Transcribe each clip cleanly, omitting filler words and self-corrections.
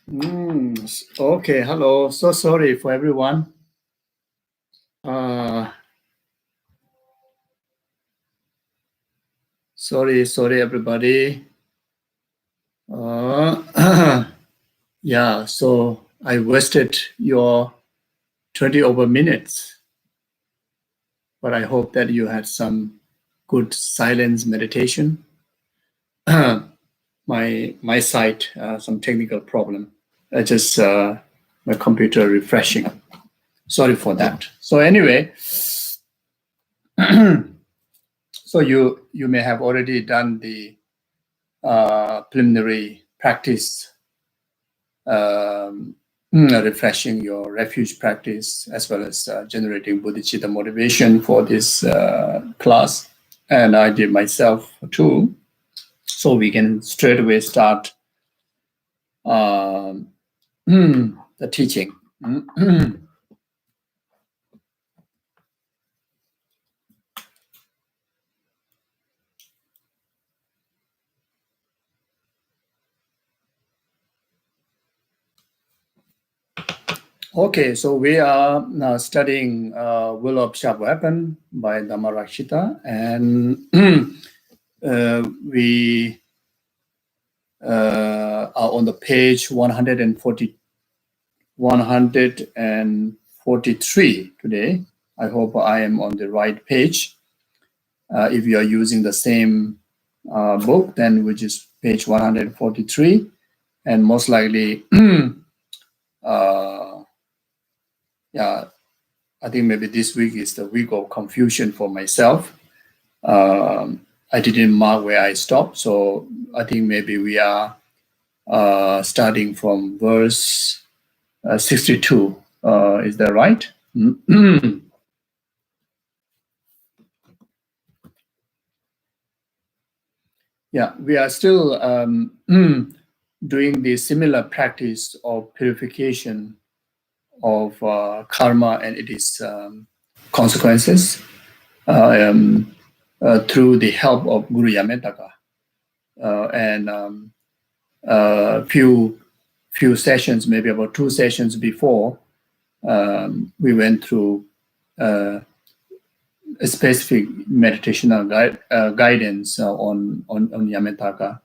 Okay, hello. So sorry for everyone. Sorry everybody. Yeah, so I wasted your 20 over minutes, but I hope that you had some good silence meditation. My side, some technical problem. Just my computer refreshing. Sorry for that. So anyway, so you may have already done the preliminary practice, refreshing your refuge practice, as well as generating bodhicitta motivation for this class. And I did myself too. So we can straight away start the teaching. Okay, so we are now studying Will of Sharp Weapon by Dharma Rakshita, and we are on the page 143 today. I hope I am on the right page. If you are using the same book, then which is page 143, and most likely, yeah, I think maybe this week is the week of confusion for myself. I didn't mark where I stopped, so I think maybe we are starting from verse 62. Is that right? Yeah, we are still doing the similar practice of purification of karma and its consequences through the help of Guru Yametaka. And few sessions, maybe about 2 sessions before, we went through a specific meditational guidance on Yametaka,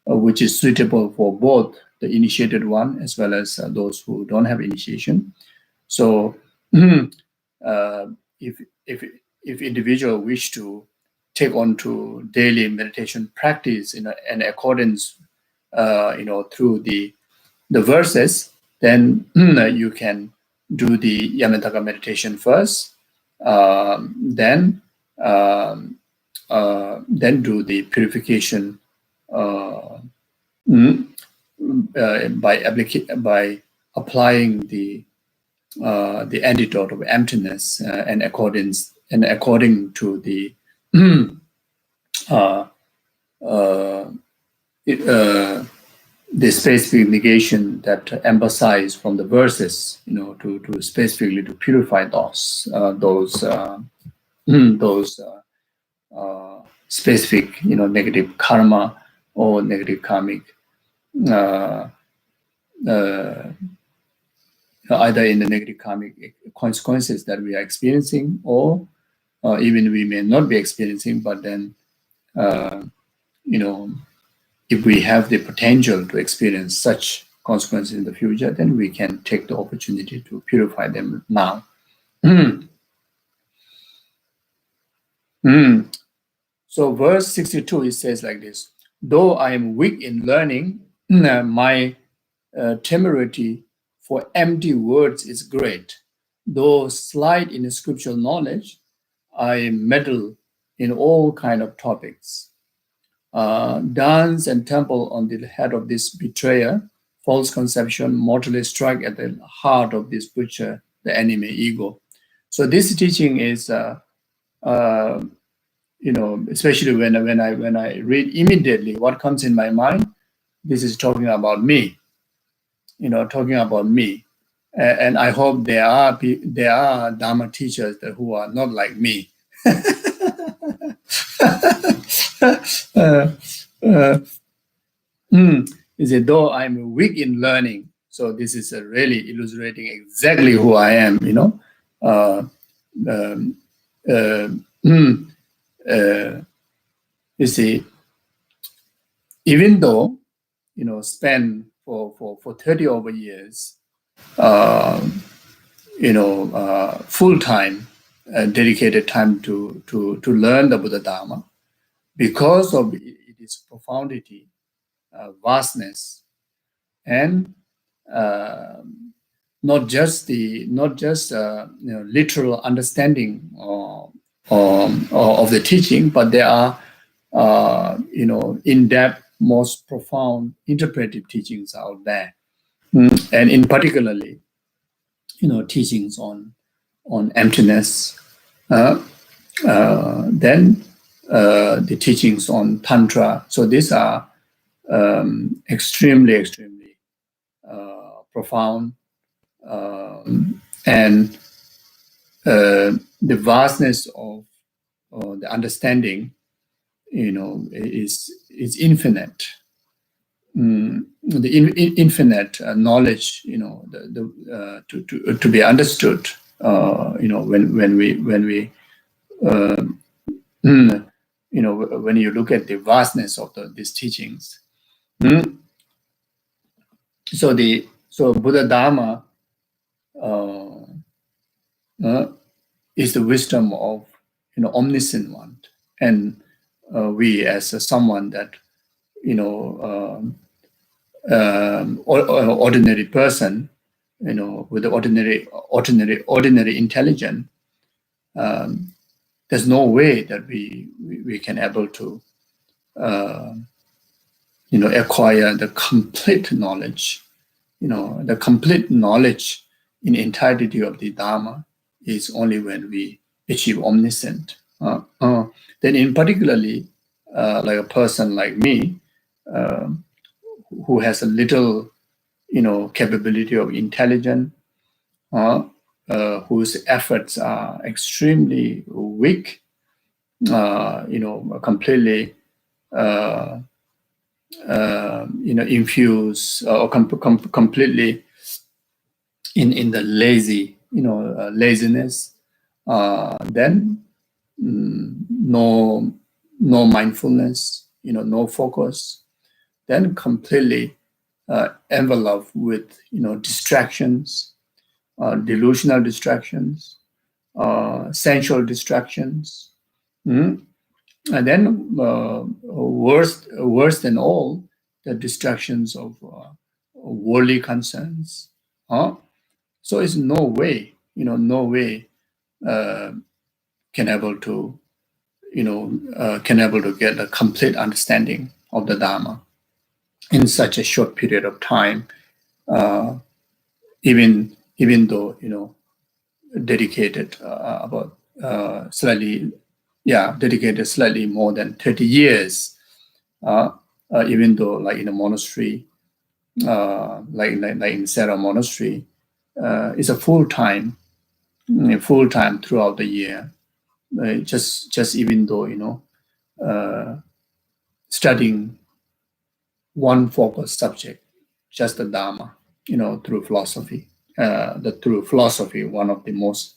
which is suitable for both the initiated one as well as those who don't have initiation. So if individual wish to take on to daily meditation practice in accordance, through the verses, then you can do the Yamataka meditation first, then do the purification by applying the antidote of emptiness and according to the the specific negation that emphasize from the verses, to specifically to purify those specific, negative karma or negative karmic, either in the negative karmic consequences that we are experiencing, or even we may not be experiencing, but then, if we have the potential to experience such consequences in the future, then we can take the opportunity to purify them now. So verse 62, it says like this: though I am weak in learning, my temerity for empty words is great. Though slight in scriptural knowledge, I meddle in all kind of topics. Dance and temple on the head of this betrayer, false conception mortally strike at the heart of this butcher, the enemy ego. So this teaching is, especially when I read immediately, what comes in my mind, this is talking about me. Talking about me, and I hope there are Dharma teachers who are not like me. Is it though I'm weak in learning? So this is really illustrating exactly who I am, um, uh, you see, even though, spend for 30 over years, uh, full time, dedicated time to learn the Buddha Dharma, because of its profundity, vastness, and uh, not just literal understanding of the teaching, but there are in-depth, most profound interpretive teachings out there. And in particularly, teachings on emptiness, uh, then the teachings on tantra. So these are extremely profound, and the vastness of the understanding, is infinite. The infinite knowledge, to be understood. When we when you look at the vastness of these teachings. So Buddha Dharma is the wisdom of omniscient one, and we as someone that ordinary person, with the ordinary intelligence, there's no way that we can able to acquire the complete knowledge. The complete knowledge in entirety of the Dharma is only when we achieve omniscient. Then, in particularly, like a person like me, who has a little, capability of intelligence, whose efforts are extremely weak, completely, infused or completely in the laziness, then no mindfulness, no focus, then completely enveloped with distractions, delusional distractions, sensual distractions. And then worse than all, the distractions of worldly concerns. So it's no way, can able to, get a complete understanding of the Dharma in such a short period of time. Even though dedicated about dedicated slightly more than 30 years, even though like in a monastery, like in Sarah Monastery, it's a full time throughout the year. Just even though studying one focused subject, just the Dharma, through philosophy. Through philosophy, one of the most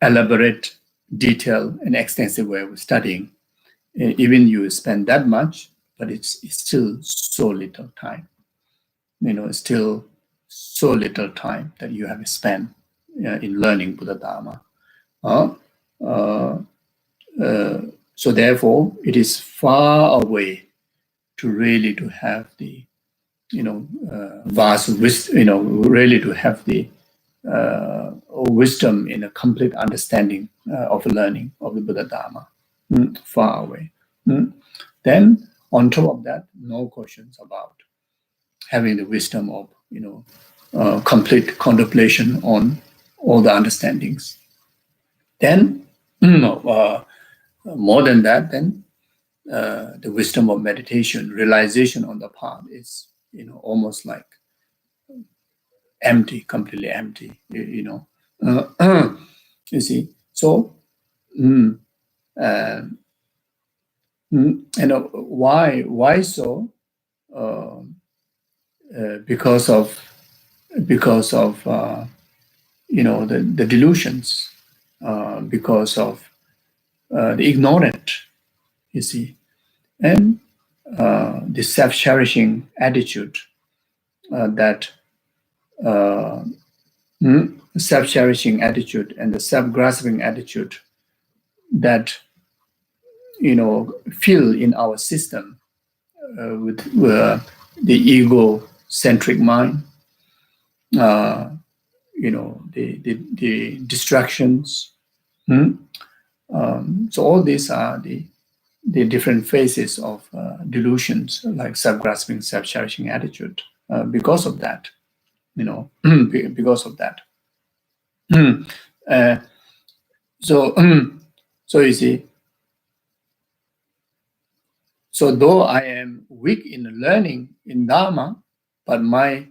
elaborate, detailed, and extensive way of studying. Even you spend that much, but it's still so little time. Still so little time that you have spent in learning Buddha Dharma. So therefore, it is far away to really to have the vast wisdom, really to have the wisdom in a complete understanding of learning of the Buddha Dharma. Far away. Then on top of that, no questions about having the wisdom of complete contemplation on all the understandings. Then more than that, then the wisdom of meditation, realization on the path is almost like empty, completely empty. You see. So, why so? because of the delusions, because of the ignorant, you see, and the self-cherishing attitude that self-cherishing attitude and the self-grasping attitude that fill in our system with the ego-centric mind, the distractions. So all these are the different phases of delusions, like self-grasping, self-cherishing attitude. Because of that, because of that. So you see, so though I am weak in learning in Dharma, but my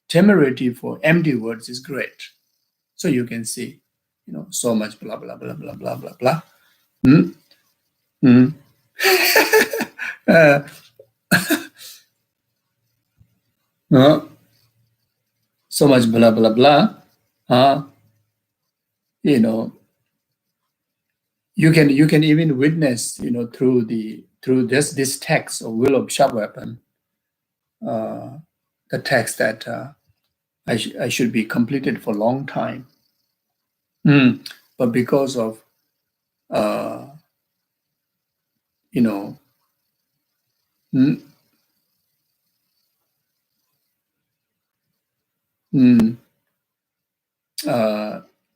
temerity for empty words is great. So you can see, so much blah, blah, blah, blah, blah, blah, blah. So much blah, blah, blah. You can even witness, through this text of Will of Sharp Weapon, the text that I should be completed for a long time. But because of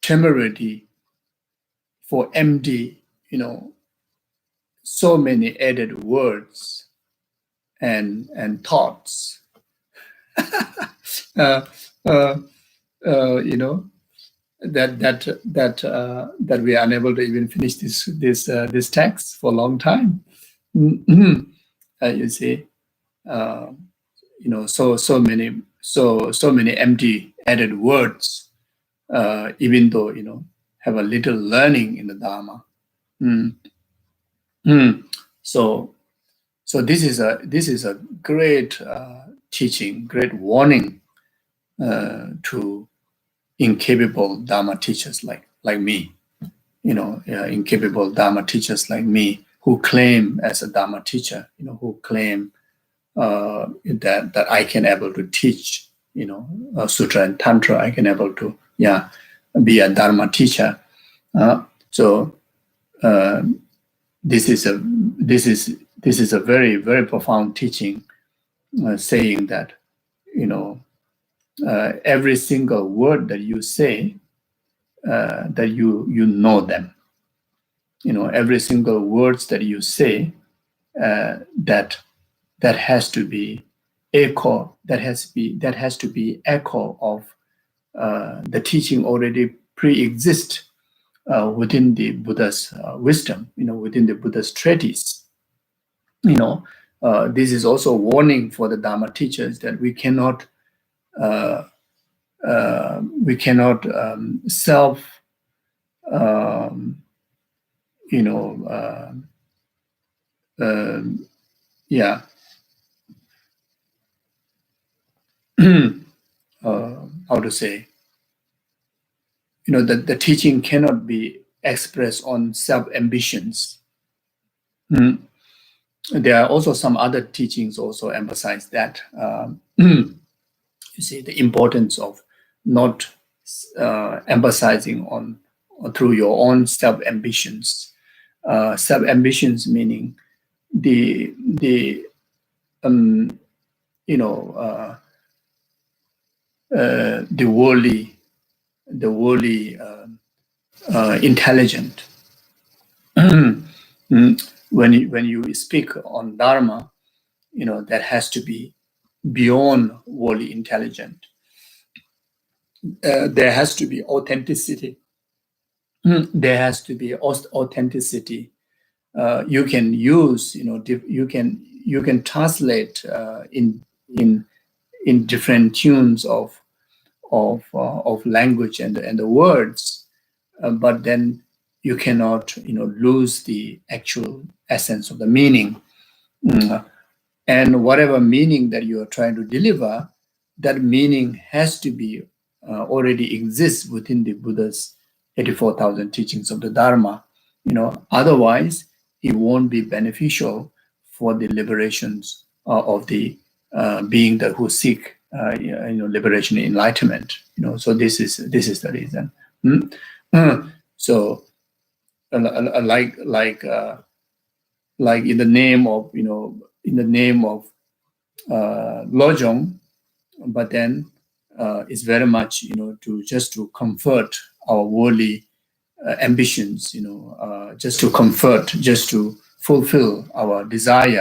temerity for empty, so many added words and thoughts, that we are unable to even finish this text for a long time. You see, so many empty added words, even though have a little learning in the Dharma. So this is a great teaching, great warning to incapable Dharma teachers like me, incapable Dharma teachers like me who claim as a Dharma teacher, who claim that I can able to teach, Sutra and Tantra, I can able to, be a Dharma teacher. So this is a very, very profound teaching, saying that, every single word that you say, that you know them. Every single words that you say, that has to be echo. That has to be echo of the teaching already pre-exist within the Buddha's wisdom. Within the Buddha's treatise. This is also a warning for the Dharma teachers that we cannot self how to say, that the teaching cannot be expressed on self-ambitions. There are also some other teachings also emphasize that. You see, the importance of not emphasizing on through your own self-ambitions. Self-ambitions meaning the worldly intelligent. When you speak on Dharma, that has to be beyond worldly intelligent. There has to be authenticity. There has to be authenticity. You can use, you can translate in different tunes of language and the words, but then you cannot, lose the actual essence of the meaning. And whatever meaning that you are trying to deliver, that meaning has to be already exists within the Buddha's 84,000 teachings of the Dharma. Otherwise it won't be beneficial for the liberations of the being that who seek liberation and enlightenment. So this is the reason. So like in the name of Lojong, but then it's very much to comfort our worldly ambitions, just to comfort, just to fulfill our desirous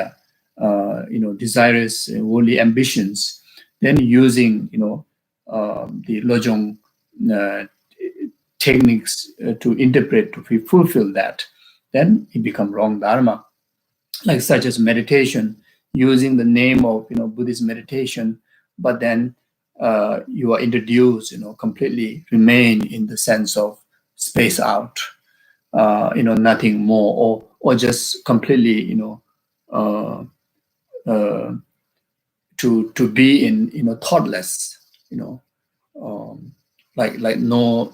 worldly ambitions. Then using the Lojong techniques to interpret, to fulfill that, then it becomes wrong dharma. Like such as meditation, using the name of Buddhist meditation, but then you are introduced, completely remain in the sense of space out, nothing more, or just completely, to be in thoughtless, like no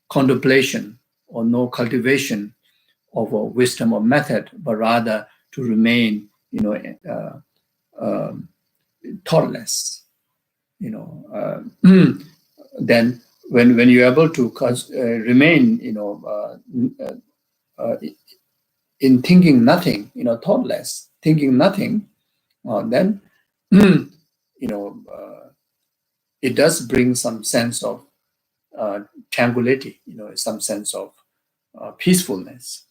contemplation or no cultivation of a wisdom or method, but rather to remain, thoughtless. Then when you're able to remain, in thinking nothing, thoughtless, thinking nothing, then it does bring some sense of tranquility, some sense of peacefulness,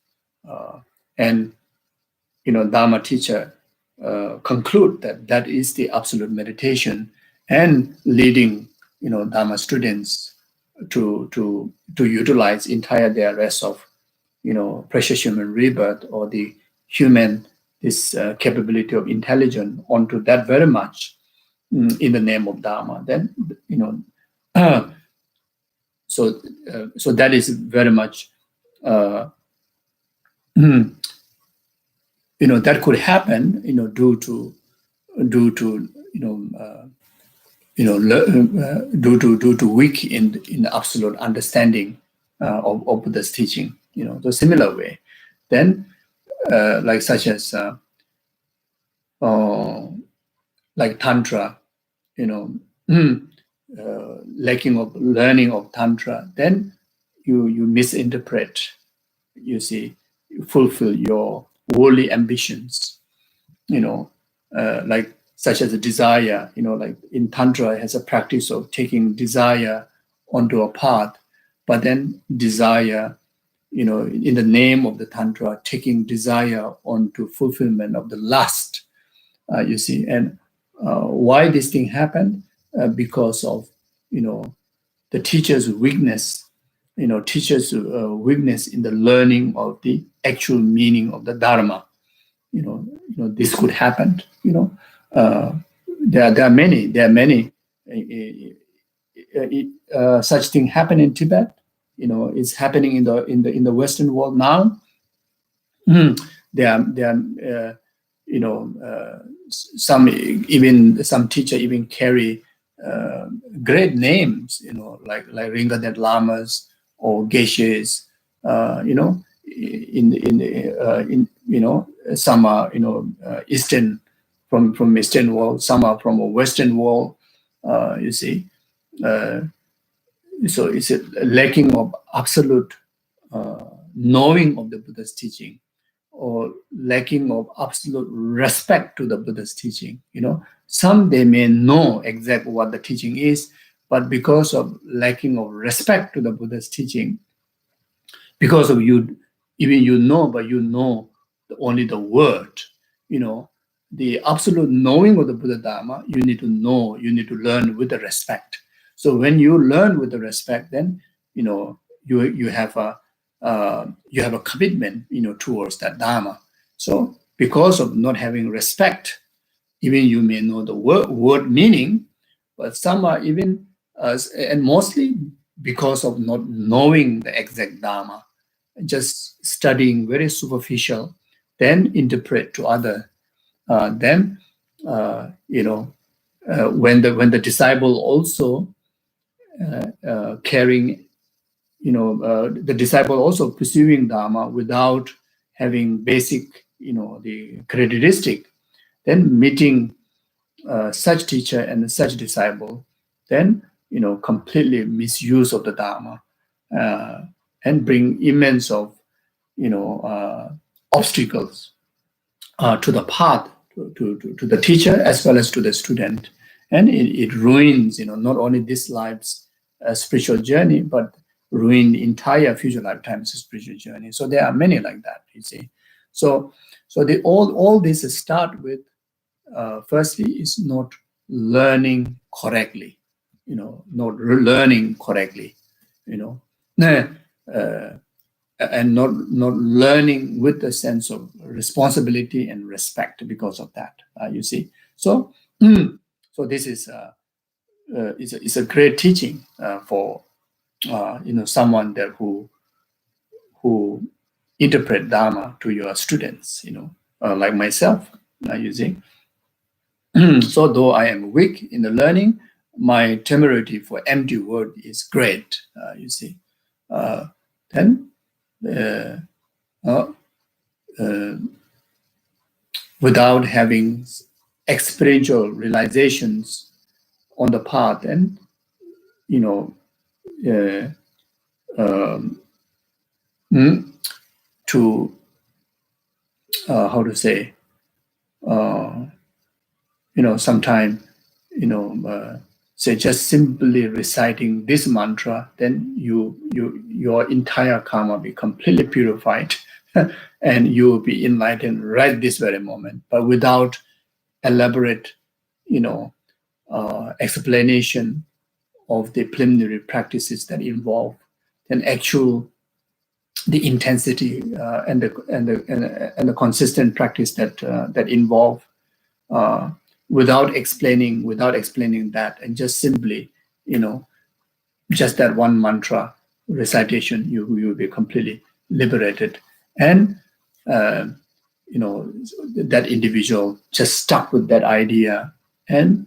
and Dharma teacher conclude that that is the absolute meditation, and leading Dharma students to utilize entire their rest of precious human rebirth, or the human this capability of intelligence onto that very much in the name of Dharma. Then so that is very much that could happen due to due to weak in absolute understanding of Buddha's teaching. The similar way, then like such as like Tantra, lacking of learning of Tantra, then you misinterpret, you see, you fulfill your worldly ambitions, like such as a desire, like in Tantra has a practice of taking desire onto a path, but then desire, in the name of the Tantra, taking desire onto fulfillment of the lust, you see. And why this thing happened? Because of, the teacher's weakness, weakness in the learning of the actual meaning of the Dharma. This could happen. There are many such thing happen in Tibet. It's happening in the Western world now. There are some teacher even carry great names, like Rinpoche Lamas or Geshes, some are Eastern, from Eastern world, some are from a Western world, you see. So it's a lacking of absolute knowing of the Buddha's teaching, or lacking of absolute respect to the Buddha's teaching. Some they may know exactly what the teaching is, but because of lacking of respect to the Buddha's teaching, because of but you know only the word, the absolute knowing of the Buddha Dharma, you need to know, you need to learn with the respect. So when you learn with the respect, then you have a commitment towards that Dharma. So because of not having respect, even you may know the word meaning, but some are even and mostly because of not knowing the exact Dharma, just studying very superficial, then interpret to other, then when the disciple also carrying, the disciple also pursuing Dharma without having basic, the characteristic, then meeting such teacher and such disciple, then completely misuse of the Dharma, and bring immense of obstacles to the path, to the teacher as well as to the student, and it ruins not only this life's spiritual journey, but ruin the entire future lifetime's spiritual journey. So there are many like that, you see. So all this start with, firstly, is not learning correctly, not learning correctly, uh, and not learning with the sense of responsibility and respect because of that. You see, so so this is is a great teaching for someone that who interpret Dharma to your students, like myself. You see. So though I am weak in the learning, my temerity for empty word is great. You see, then without having experiential realizations on the path, and to how to say, sometime say just simply reciting this mantra, then your entire karma be completely purified, and you will be enlightened right this very moment. But without elaborate, explanation of the preliminary practices that involve, then the intensity and the consistent practice that involve, without explaining that, and just simply, just that one mantra recitation, you will be completely liberated, and that individual just stuck with that idea, and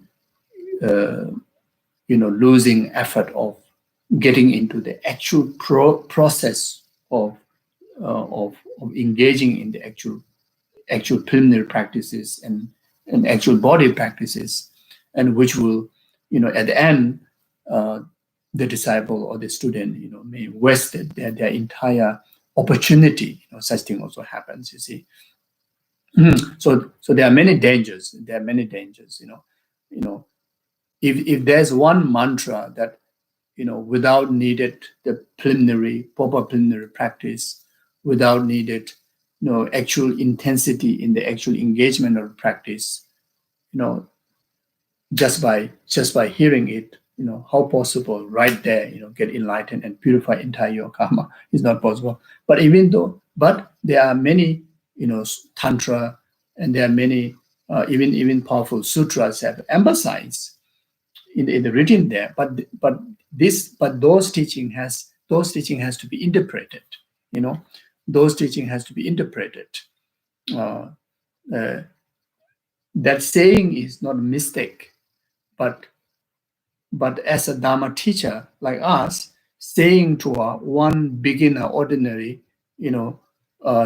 losing effort of getting into the actual process of engaging in the actual preliminary practices and actual body practices, and which will, at the end, the disciple or the student, may waste their entire opportunity. Such thing also happens, you see. So there are many dangers. If there's one mantra that, without needed the proper preliminary practice, without needed, actual intensity in the actual engagement of practice, just by hearing it, how possible right there, get enlightened and purify entire your karma is not possible. But there are many, tantra, and there are many even powerful sutras have emphasized in the written there, but those teaching has to be interpreted. Those teaching has to be interpreted. That saying is not a mistake, but as a Dharma teacher like us, saying to one beginner, ordinary,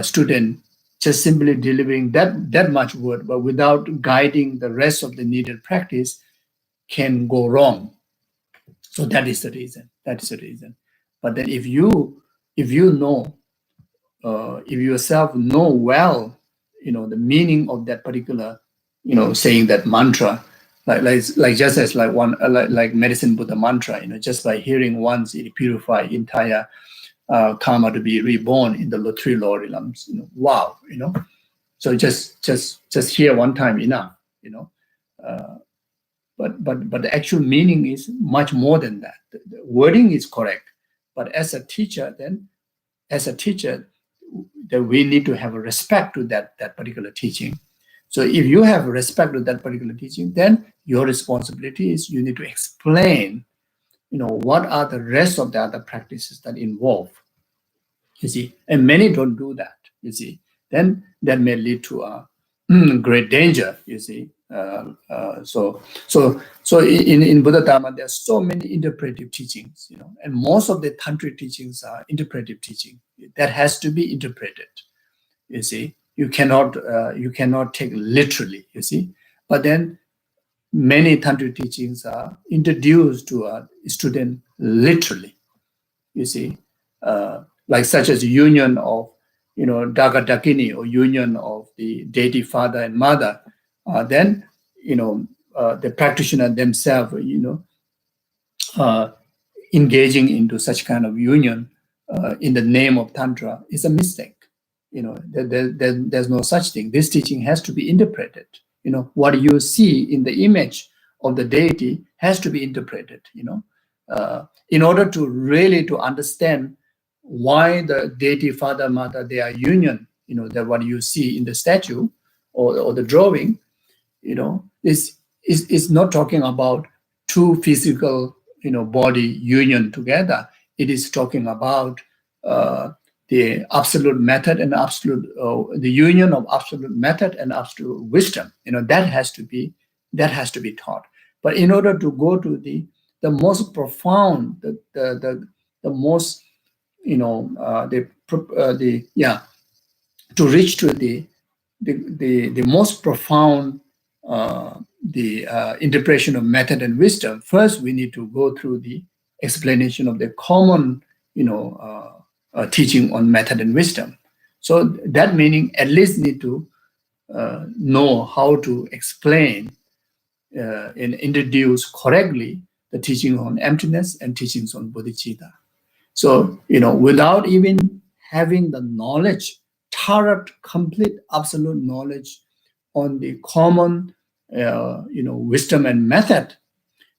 student, just simply delivering that much word, but without guiding the rest of the needed practice, can go wrong. So that is the reason. But then if you know, if you yourself know well, the meaning of that particular, saying that mantra, like just as like one like medicine Buddha mantra, just by hearing once, it purify entire karma to be reborn in the three lower realms. Wow, So just hear one time enough, But the actual meaning is much more than that. The wording is correct, but as a teacher, that we need to have a respect to that particular teaching. So if you have respect to that particular teaching, then your responsibility is you need to explain, what are the rest of the other practices that involve. You see, and many don't do that. You see, then that may lead to great danger, you see. So in Buddha Dharma, there are so many interpretive teachings, and most of the tantric teachings are interpretive teaching that has to be interpreted. You see, you cannot take literally. You see, but then many tantric teachings are introduced to a student literally. You see, like such as union of Daga Dakini, or union of the deity father and mother. Then the practitioner themselves engaging into such kind of union in the name of Tantra is a mistake. There's no such thing. This teaching has to be interpreted. What you see in the image of the deity has to be interpreted. In order to really to understand why the deity father mother, they are union. That what you see in the statue or the drawing, is not talking about two physical body union together. It is talking about the absolute method and the union of absolute method and absolute wisdom. That has to be taught. But in order to go to the most profound, the most to reach to the most profound interpretation of method and wisdom, first we need to go through the explanation of the common teaching on method and wisdom. So that meaning at least need to know how to explain and introduce correctly the teaching on emptiness and teachings on bodhicitta. So without even having the knowledge, thorough, complete, absolute knowledge on the common wisdom and method,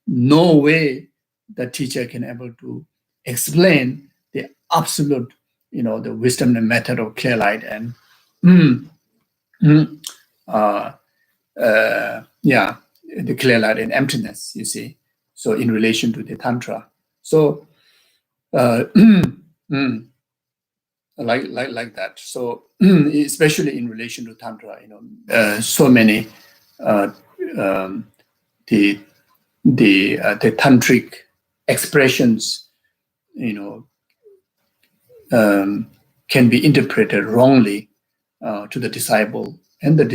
no way the teacher can able to explain the absolute the wisdom and method of clear light and the clear light and emptiness, you see. So in relation to the Tantra. So like that. So especially in relation to Tantra, so many the tantric expressions, can be interpreted wrongly to the disciple, and then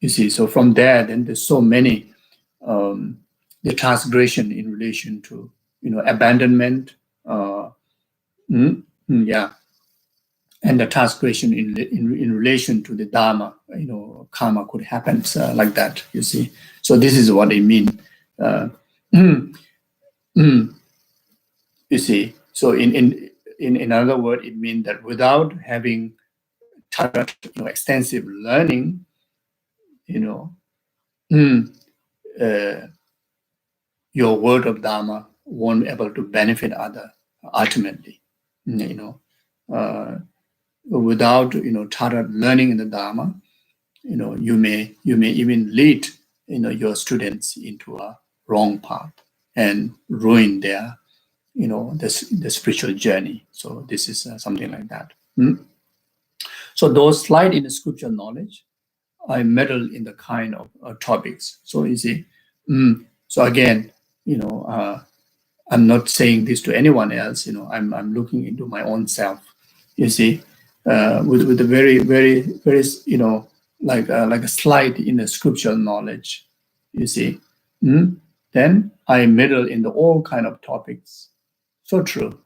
you see. So from there, then there's so many the transgression in relation to abandonment, and the transgression in relation to the Dharma, karma could happen like that, you see. So this is what I mean. You see. So in other words, it means that without having extensive learning, your word of Dharma won't be able to benefit other ultimately. Without thorough learning in the Dharma, you may even lead your students into a wrong path and ruin their the spiritual journey. So this is something like that. So those slides in the scriptural knowledge, I meddle in the kind of topics. So you see, so again, I'm not saying this to anyone else. I'm looking into my own self. You see, with a very, very, very, like a slide in the scriptural knowledge. You see, then I meddle in all kind of topics. So true.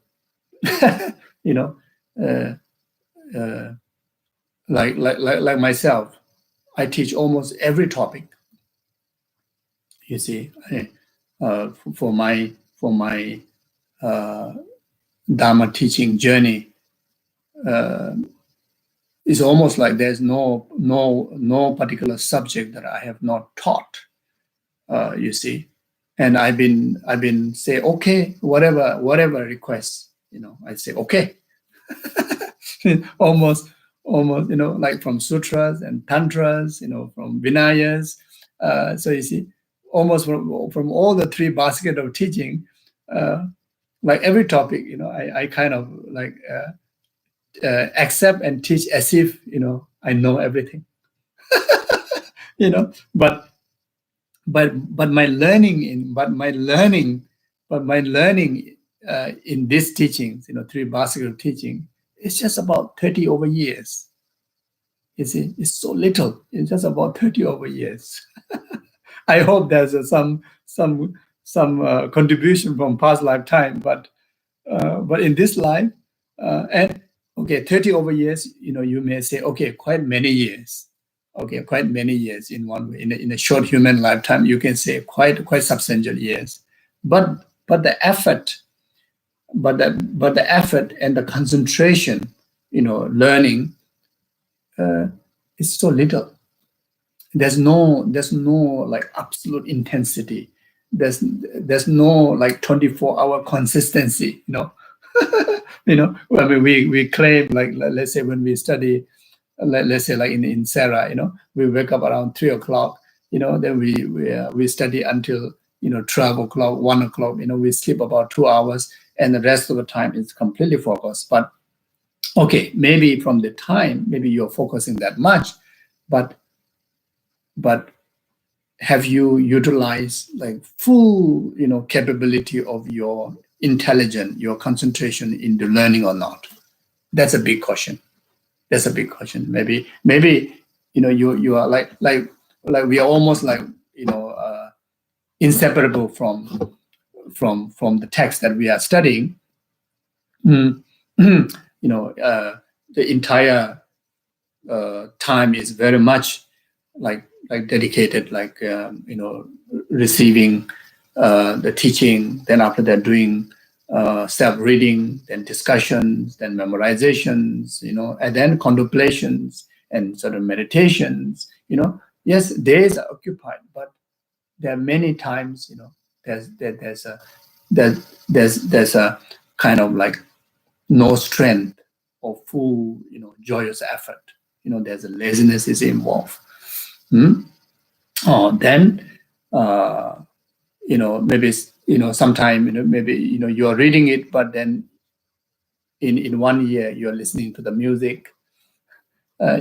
Like myself, I teach almost every topic. You see, for my Dharma teaching journey, it's almost like there's no particular subject that I have not taught. You see, and I've been say okay, whatever requests, I say okay. almost like from sutras and tantras, from vinayas. So you see, almost from all the three baskets of teaching, like every topic, I kind of like accept and teach as if, I know everything, but my learning in these teachings, three basketball teaching, it's just about 30 over years. You see, it's so little. It's just about 30 over years. I hope there's some contribution from past lifetime, but in this life, and okay, 30 over years, you may say, okay, quite many years. Okay, quite many years in one way. In a short human lifetime, you can say quite substantial years. But the effort, the effort and the concentration, learning, is so little. There's no like absolute intensity. There's no like 24-hour consistency. I mean, we claim, like, let's say when we study, let's say like in Sarah, we wake up around 3 o'clock, then we study until 12 o'clock, 1 o'clock, we sleep about 2 hours, and the rest of the time is completely focused. But okay, maybe from the time, maybe you're focusing that much, but have you utilized like full capability of your intelligence, your concentration into learning or not? That's a big question. Maybe you are like we are almost like inseparable from the text that we are studying. The entire time is very much like dedicated, like receiving the teaching, then after that doing self-reading, then discussions, then memorizations, and then contemplations and sort of meditations. Yes, days are occupied, but there are many times, there's a kind of like no strength or full, joyous effort. There's a laziness is involved. Then maybe sometime maybe you're reading it, but then in 1 year you're listening to the music,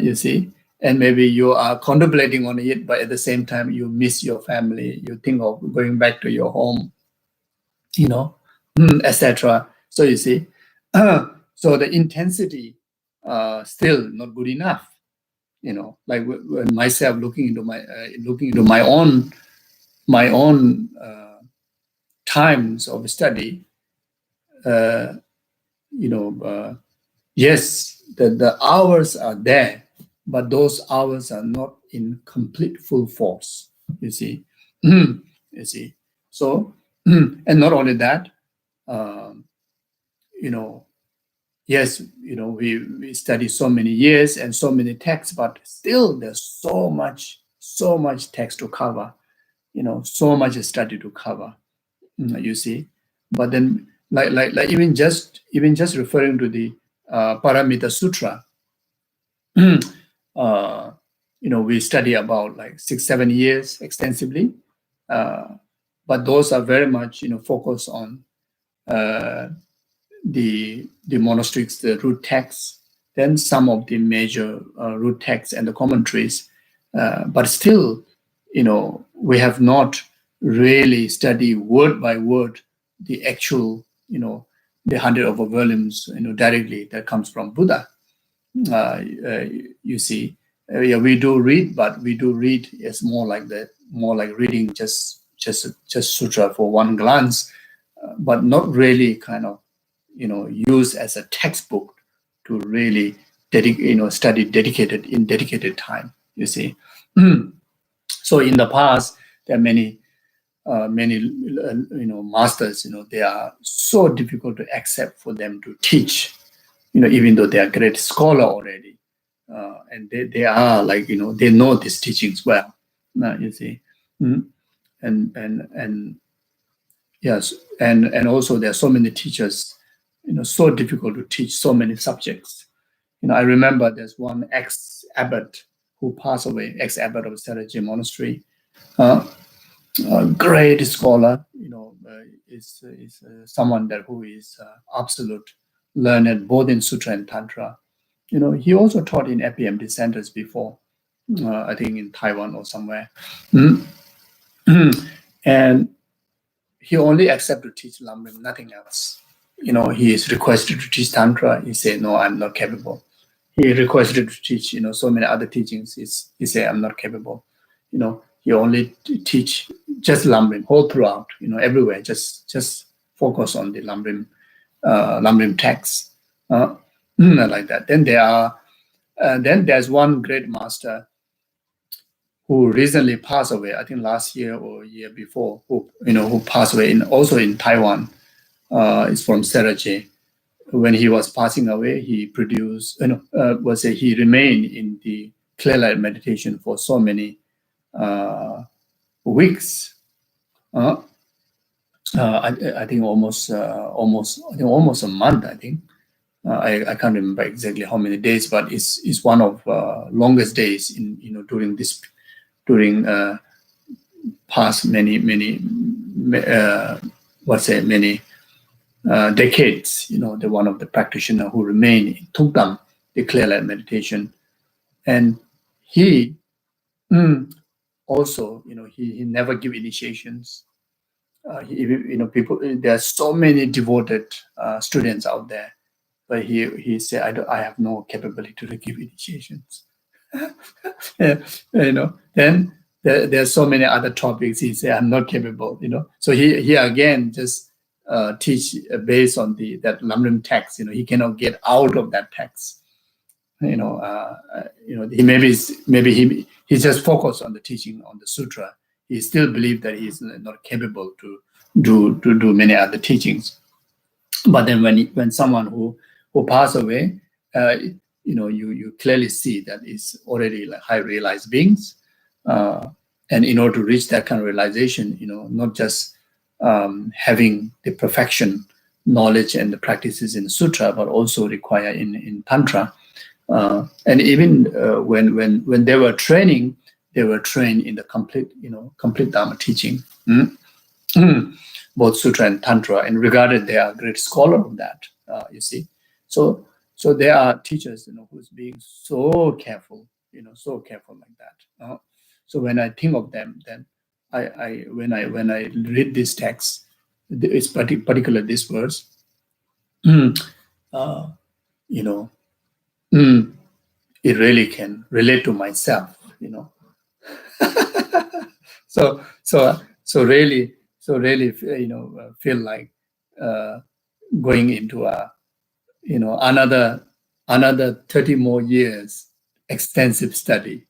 you see, and maybe you are contemplating on it, but at the same time you miss your family, you think of going back to your home, etc. So you see, so the intensity still not good enough. Like when myself looking into my own times of study, yes, the hours are there, but those hours are not in complete full force. You see, So, and not only that, yes, we study so many years and so many texts, but still there's so much text to cover, so much study to cover, you see. But then, like even just referring to the Paramita Sutra, we study about like 6-7 years extensively, but those are very much focused on the monasteries, the root texts, then some of the major root texts and the commentaries, but still, we have not really studied word by word the actual, the 100 over volumes, directly that comes from Buddha. You see, yeah, we do read, but we do read as more like reading just sutra for one glance, but not really kind of used as a textbook to really study in dedicated time. You see, so in the past there are many masters. They are so difficult to accept for them to teach. Even though they are great scholar already, and they are like they know these teachings well. You see, and yes, and also there are so many teachers. So difficult to teach so many subjects. I remember there's one ex-abbot who passed away, ex-abbot of Saraji Monastery, a great scholar. Is someone who is absolute learned both in sutra and tantra. he also taught in FPMD centers before, I think in Taiwan or somewhere. Mm. And he only accepted to teach Lamrim, nothing else. He is requested to teach Tantra. He said, no, I'm not capable. He requested to teach, so many other teachings. He said, I'm not capable. He only teach just Lamrim, whole throughout, everywhere, just focus on the Lamrim text, like that. Then there's one great master who recently passed away, I think last year or year before, who passed away also in Taiwan. Is from Seraje. When he was passing away, he produced, he remained in the clear light meditation for so many weeks. I think almost a month. I think I can't remember exactly how many days, but it's one of longest days in during past many decades. The one of the practitioner who remained in Tukdam, the clear light meditation, and he also, he never give initiations. People. There are so many devoted students out there, but he said, I have no capability to give initiations. Then there's so many other topics. He said, I'm not capable. So he again just teach based on that Lamrim text. He cannot get out of that text. He maybe he just focused on the teaching on the sutra. He still believes that he's not capable to do many other teachings. But then when someone who passed away, you clearly see that it's already like high realized beings, and in order to reach that kind of realization, not just having the perfection knowledge and the practices in the sutra, but also require in tantra. And even when they were training, they were trained in the complete Dharma teaching, both sutra and tantra, and regarded they are a great scholar of that. You see, so there are teachers, who's being so careful, so careful like that. So when I think of them, then when I read this text, it's particular this verse, it really can relate to myself, so really, feel like going into another 30 more years extensive study.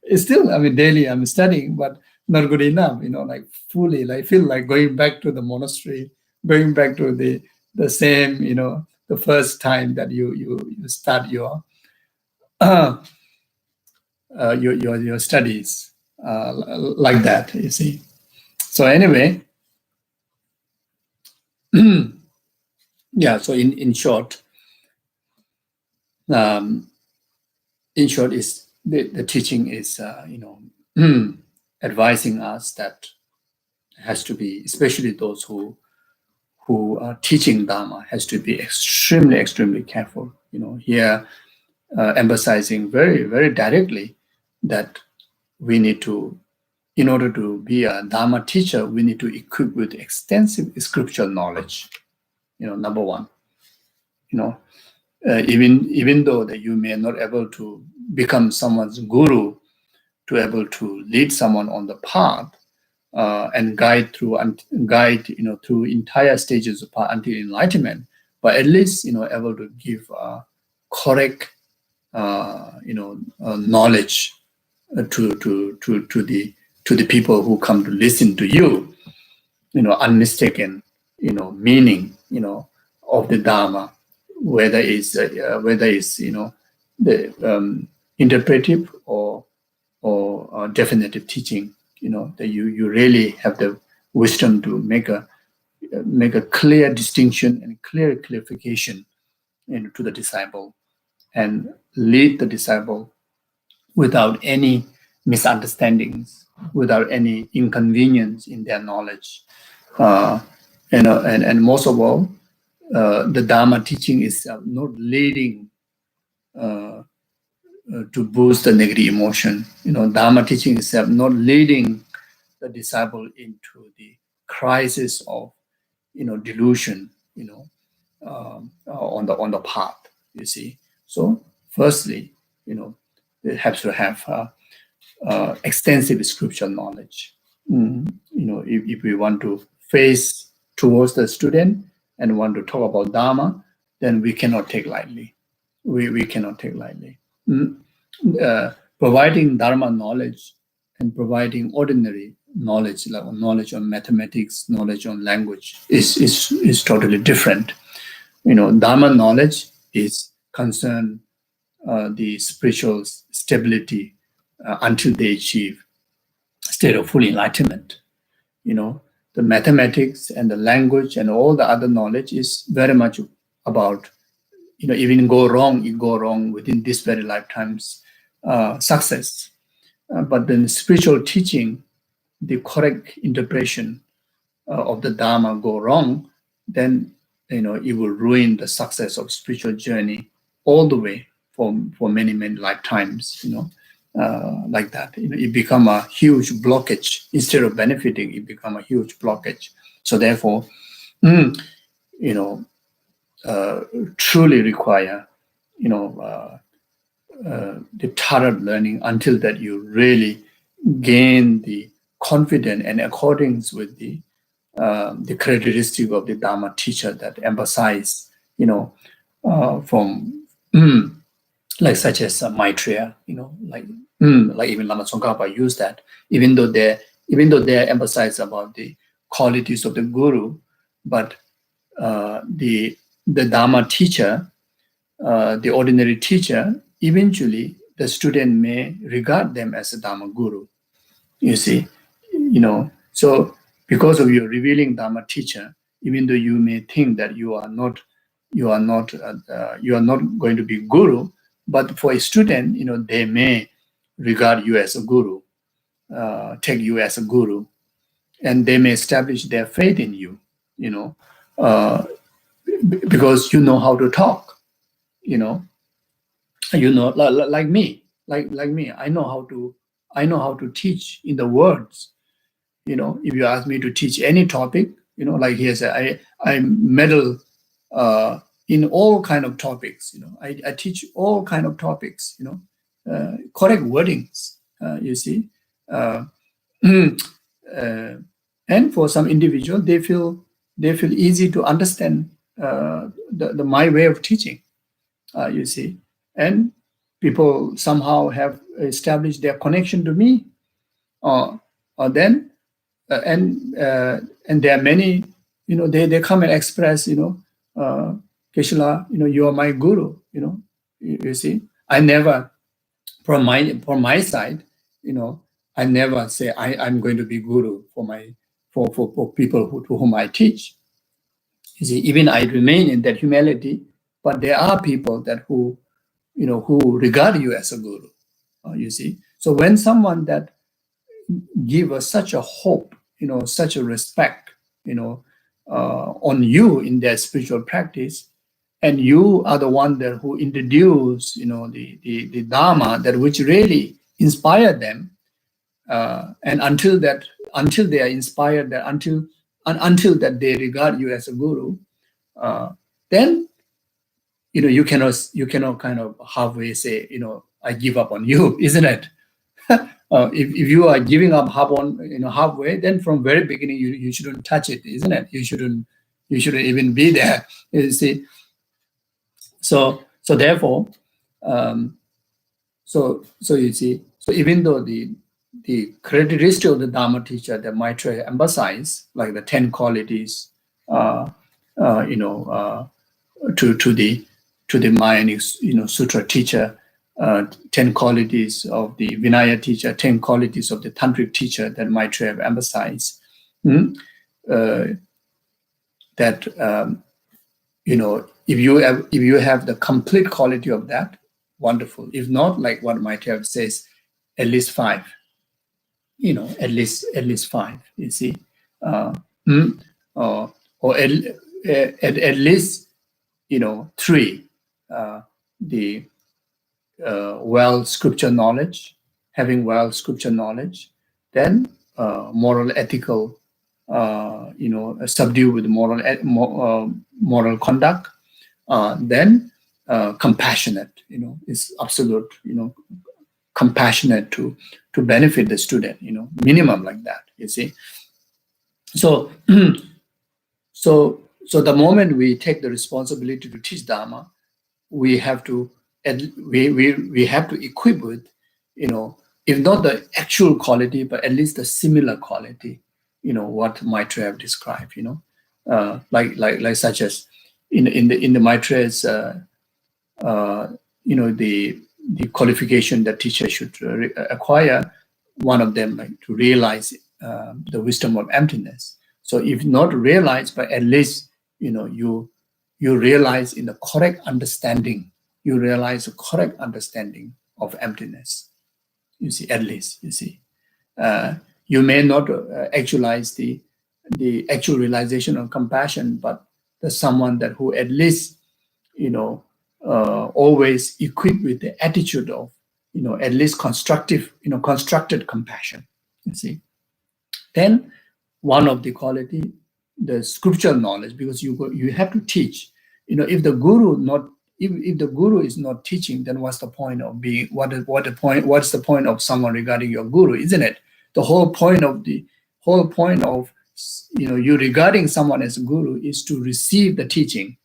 It's still, daily I'm studying, but not good enough, like fully, like feel like going back to the monastery, going back to the same, the first time that you start your studies, like that, you see. So anyway, yeah. So in short, is the teaching is advising us that has to be, especially those who are teaching Dharma, has to be extremely careful. Here emphasizing very, very directly that we need to, in order to be a Dharma teacher, we need to equip with extensive scriptural knowledge. Number one. Even though that you may not able to become someone's guru, to able to lead someone on the path, and guide through entire stages of path until enlightenment, but at least able to give correct knowledge to the people who come to listen to you, unmistaken meaning of the Dharma, whether it's the interpretive or definitive teaching. That you really have the wisdom to make a clear distinction and clear clarification to the disciple, and lead the disciple without any misunderstandings, without any inconvenience in their knowledge, and most of all, the Dharma teaching is not leading to boost the negative emotion. Dharma teaching itself not leading the disciple into the crisis of delusion. On the path. You see. So firstly, it has to have extensive scriptural knowledge. If we want to face towards the student and want to talk about Dharma, then we cannot take lightly. We cannot take lightly. Providing Dharma knowledge and providing ordinary knowledge, like knowledge on mathematics, knowledge on language, is totally different. Dharma knowledge is concerned the spiritual stability until they achieve state of full enlightenment. The mathematics and the language and all the other knowledge is very much about, even go wrong within this very lifetime's success. But then spiritual teaching, the correct interpretation of the Dharma go wrong, then it will ruin the success of spiritual journey all the way for many lifetimes. Like that. It become a huge blockage. Instead of benefiting, it become a huge blockage. So therefore, truly require, the thorough learning until that you really gain the confidence and accordance with the characteristic of the Dharma teacher that emphasize, from like such as Maitreya, like even Lama Tsongkhapa use that, even though they emphasize about the qualities of the guru, but the Dharma teacher, the ordinary teacher, eventually the student may regard them as a Dharma guru. You see, so because of your revealing Dharma teacher, even though you may think that you are not going to be guru, but for a student, they may regard you as a guru, take you as a guru, and they may establish their faith in you, because you know how to talk, like me, I know how to teach in the words. If you ask me to teach any topic, like he said, I medal in all kind of topics. I teach all kind of topics. Correct wordings. You see, and for some individual, they feel easy to understand my way of teaching. You see, and people somehow have established their connection to me, or then. And there are many, they come and express, Geshela, you are my guru, you see. I never, from my side, I never say I'm going to be guru for people to whom I teach. You see, even I remain in that humility, but there are people that who regard you as a guru, you see. So when someone that give us such a hope, such a respect, on you in their spiritual practice, and you are the one that who introduce, the Dharma that which really inspired them, and until they are inspired, that until that they regard you as a guru, then you cannot kind of halfway say, I give up on you, isn't it? If you are giving up halfway, then from very beginning you shouldn't touch it, isn't it? You shouldn't even be there. You see, so therefore, so you see, so even though the characteristic of the Dharma teacher that Maitreya emphasize, like the 10 qualities, to the Mahayana, Sutra teacher. 10 qualities of the Vinaya teacher, 10 qualities of the Tantric teacher that Maitreya emphasized. That if you have the complete quality of that, wonderful. If not, like what Maitreya says, at least 5. At least 5. You see, or at least, three: the well scripture knowledge, having well scripture knowledge, then moral ethical, subdue with moral conduct, then compassionate, is absolute, compassionate to benefit the student, minimum like that, you see. So so the moment we take the responsibility to teach Dharma, we have to we have to equip with, if not the actual quality, but at least the similar quality, what Maitreya have described, like such as in the Maitreya's the qualification that teacher should acquire, one of them, like to realize the wisdom of emptiness. So if not realized, but at least you realize in the correct understanding, you realize the correct understanding of emptiness. You see, at least, you see, you may not actualize the actual realization of compassion, but there's someone that who at least always equipped with the attitude of at least constructive, constructed compassion. You see, then one of the quality, the scriptural knowledge, because you have to teach. If the guru not if the guru is not teaching, then what's the point of being? What's the point of someone regarding your guru, isn't it? The whole point of you regarding someone as a guru is to receive the teaching.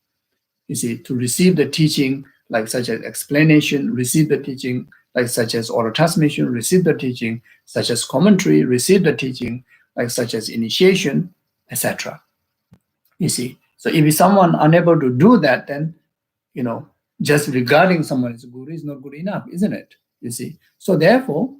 You see, to receive the teaching, like such as explanation, receive the teaching, like such as oral transmission, receive the teaching, such as commentary, receive the teaching, like such as initiation, etc. You see, so if someone unable to do that, then just regarding someone as a guru is not good enough, isn't it? You see, so therefore,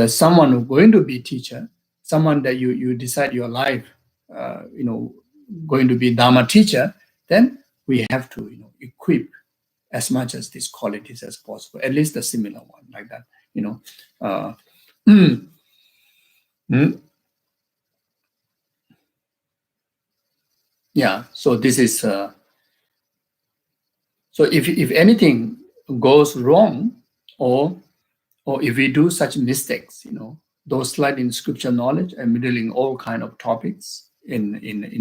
someone who's going to be teacher, someone that you decide your life, going to be Dharma teacher, then we have to equip as much as these qualities as possible, at least a similar one like that. Yeah. So this is so if anything goes wrong, or if we do such mistakes, those slight in scripture knowledge and middling all kind of topics in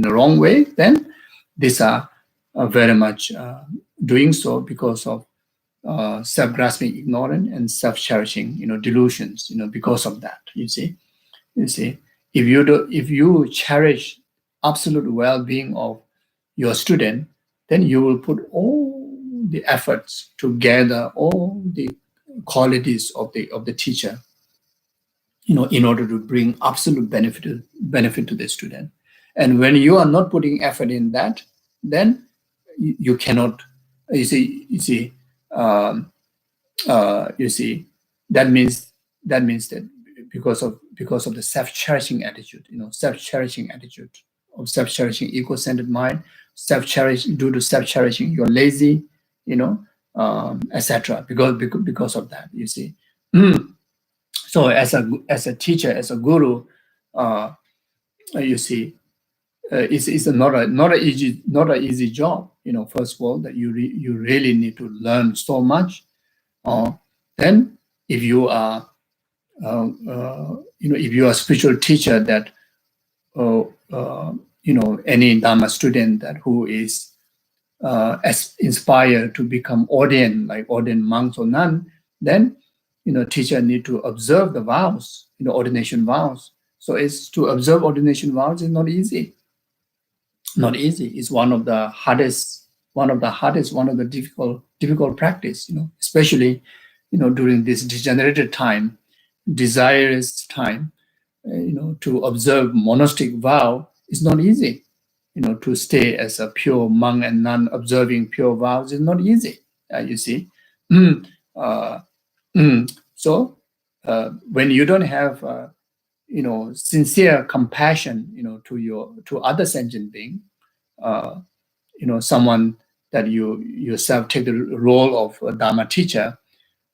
the wrong way, then these are very much doing so because of self-grasping ignorance and self-cherishing, delusions, because of that. You see, if you cherish absolute well-being of your student, then you will put all the efforts to gather all the qualities of the teacher, in order to bring absolute benefit to the student. And when you are not putting effort in that, then you cannot. You see, that means that because of the self-cherishing attitude, self-cherishing attitude of self-cherishing, ego-centered mind, due to self-cherishing, you're lazy, etc. Because of that, you see. So as a teacher, as a guru, you see, it's not an easy job. First of all, that you really need to learn so much. Then, if you are, if you are a spiritual teacher, that any Dharma student that who is as inspired to become ordained, like ordained monks or nun, then teacher need to observe the vows, ordination vows. So it's to observe ordination vows is not easy. Not easy. It's one of the difficult practice, especially, during this degenerated time, desirous time, to observe monastic vow is not easy. To stay as a pure monk and nun observing pure vows is not easy. You see. So when you don't have sincere compassion to other sentient being, someone that you yourself take the role of a Dharma teacher,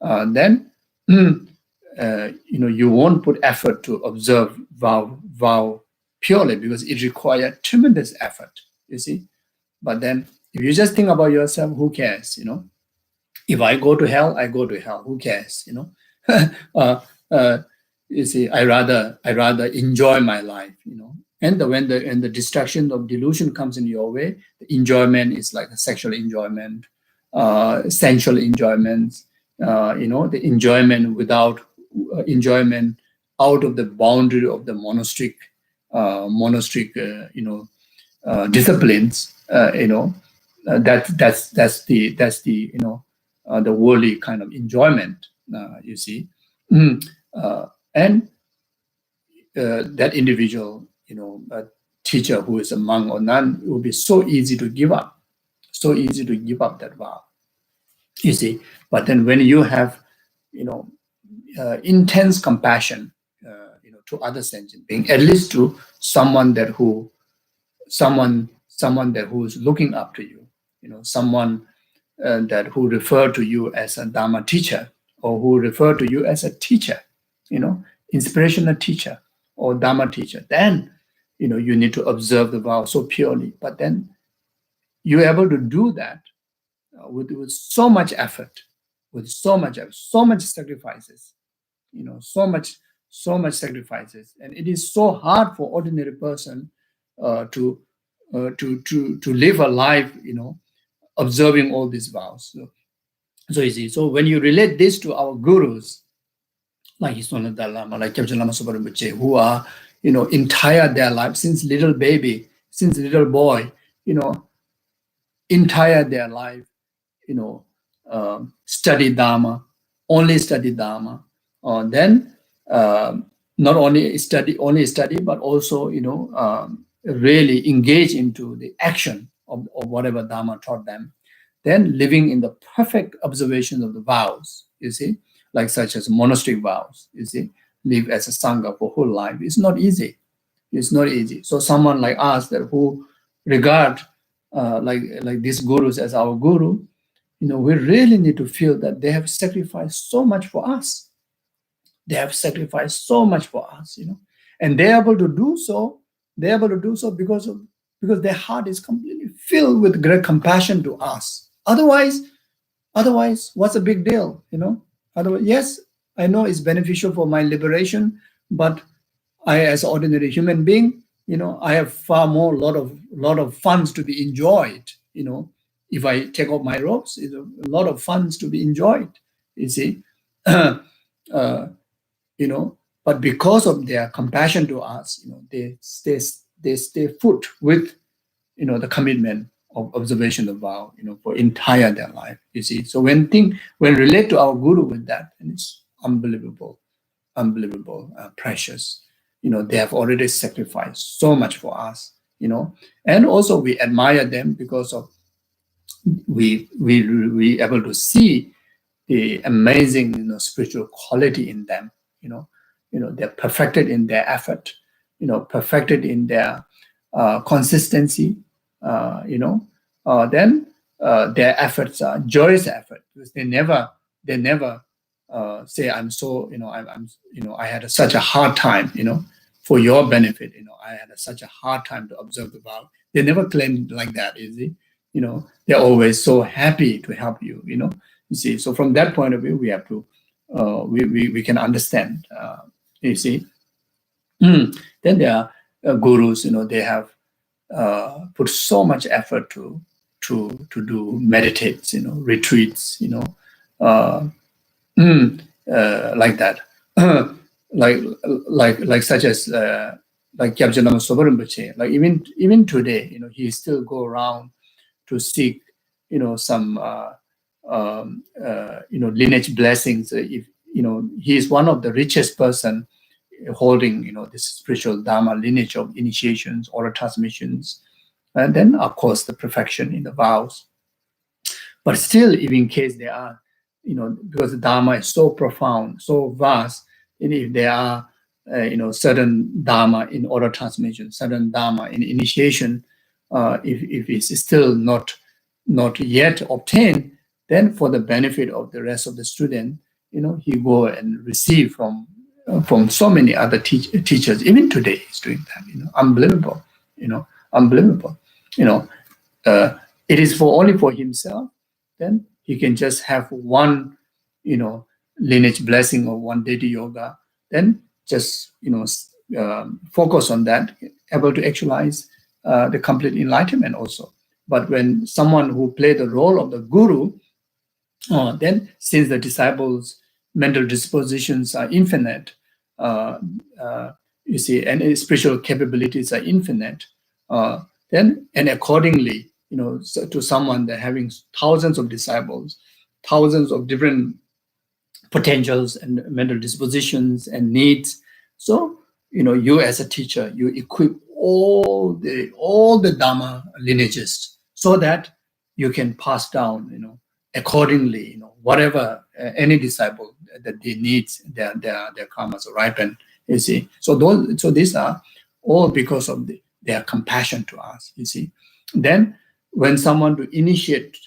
then you won't put effort to observe vow purely, because it requires tremendous effort. you see. But then if you just think about yourself, who cares, you know? If I go to hell, I go to hell. Who cares, you know? uh, uh, you see, I rather enjoy my life, you know. And when the distraction of delusion comes in your way, the enjoyment is like a sexual enjoyment, sensual enjoyment, you know, the enjoyment without enjoyment out of the boundary of the monastic, you know, disciplines, you know, that's the you know, the worldly kind of enjoyment, you see. And that individual, you know, teacher who is a monk or nun, it will be so easy to give up, that vow, you see. But then when you have, you know, intense compassion, you know, to other sentient being, at least to someone that who someone that who is looking up to you, you know, someone that who refer to you as a Dharma teacher, or who refer to you as a teacher, you know, inspirational teacher or Dharma teacher, then, you know, you need to observe the vow so purely. But then you're able to do that with so much effort, so much sacrifices, you know, so much sacrifices, and it is so hard for ordinary person to live a life, you know, observing all these vows. So you see, so when you relate this to our gurus, like His Holiness Dalai Lama, like Kyabchen Lama Sopa Rinpoche, who are, you know, entire their life, since little baby, since little boy, you know, entire their life, you know, study Dharma, only study Dharma. Then not only study, but also, you know, really engage into the action of whatever Dharma taught them. Then living in the perfect observation of the vows, you see, like such as monastic vows, you see, live as a Sangha for whole life. It's not easy. It's not easy. So someone like us that who regard like these gurus as our guru, you know, we really need to feel that they have sacrificed so much for us. They have sacrificed so much for us, you know, and they're able to do so. They're able to do so because their heart is completely filled with great compassion to us. Otherwise, what's a big deal, you know? Otherwise, yes, I know it's beneficial for my liberation, but I, as an ordinary human being, you know, I have far more lot of funds to be enjoyed, you know. If I take off my robes, it's a lot of funds to be enjoyed, you see. You know, but because of their compassion to us, you know, they stay put with, you know, the commitment of observation of vow, you know, for entire their life, you see. So when relate to our guru with that, and it's unbelievable, precious, you know, they have already sacrificed so much for us, you know. And also we admire them because of we able to see the amazing, you know, spiritual quality in them, you know. They're perfected in their effort, you know, perfected in their consistency, you know. Then their efforts are joyous effort, because they never say, I'm so, you know, I'm you know, I had such a hard time, you know, for your benefit, you know, I had such a hard time to observe the vow. They never claim like that, is it? You know, they're always so happy to help you, you know. You see, so from that point of view, we have to we can understand, you see. Then there are gurus, you know, they have put so much effort to do meditates, you know, retreats, you know, like that, like such as like Kyabchen Lama Sopa Rinpoche, like even today, you know, he still go around to seek, you know, some you know, lineage blessings. If you know, he is one of the richest person holding, you know, this spiritual Dharma lineage of initiations, oral transmissions, and then of course the perfection in the vows. But still, even in case there are, you know, because the Dharma is so profound, so vast, and if there are, you know, certain Dharma in oral transmission, certain Dharma in initiation, if it's still not yet obtained, then for the benefit of the rest of the student, you know, he go and receive from so many other teachers. Even today, he's doing that. You know, unbelievable. You know, unbelievable. you know, it is for only for himself, then he can just have one, lineage blessing or one deity yoga, then just, focus on that, able to actualize the complete enlightenment also. But when someone who play the role of the guru, then since the disciples' mental dispositions are infinite, uh, you see, and his spiritual capabilities are infinite, then and accordingly, to someone that having thousands of disciples, thousands of different potentials and mental dispositions and needs. So, you as a teacher, you equip all the Dharma lineages so that you can pass down, accordingly, whatever any disciple that they need, their karmas ripen. You see, so these are all because of their compassion to us. You see, then when someone to initiate,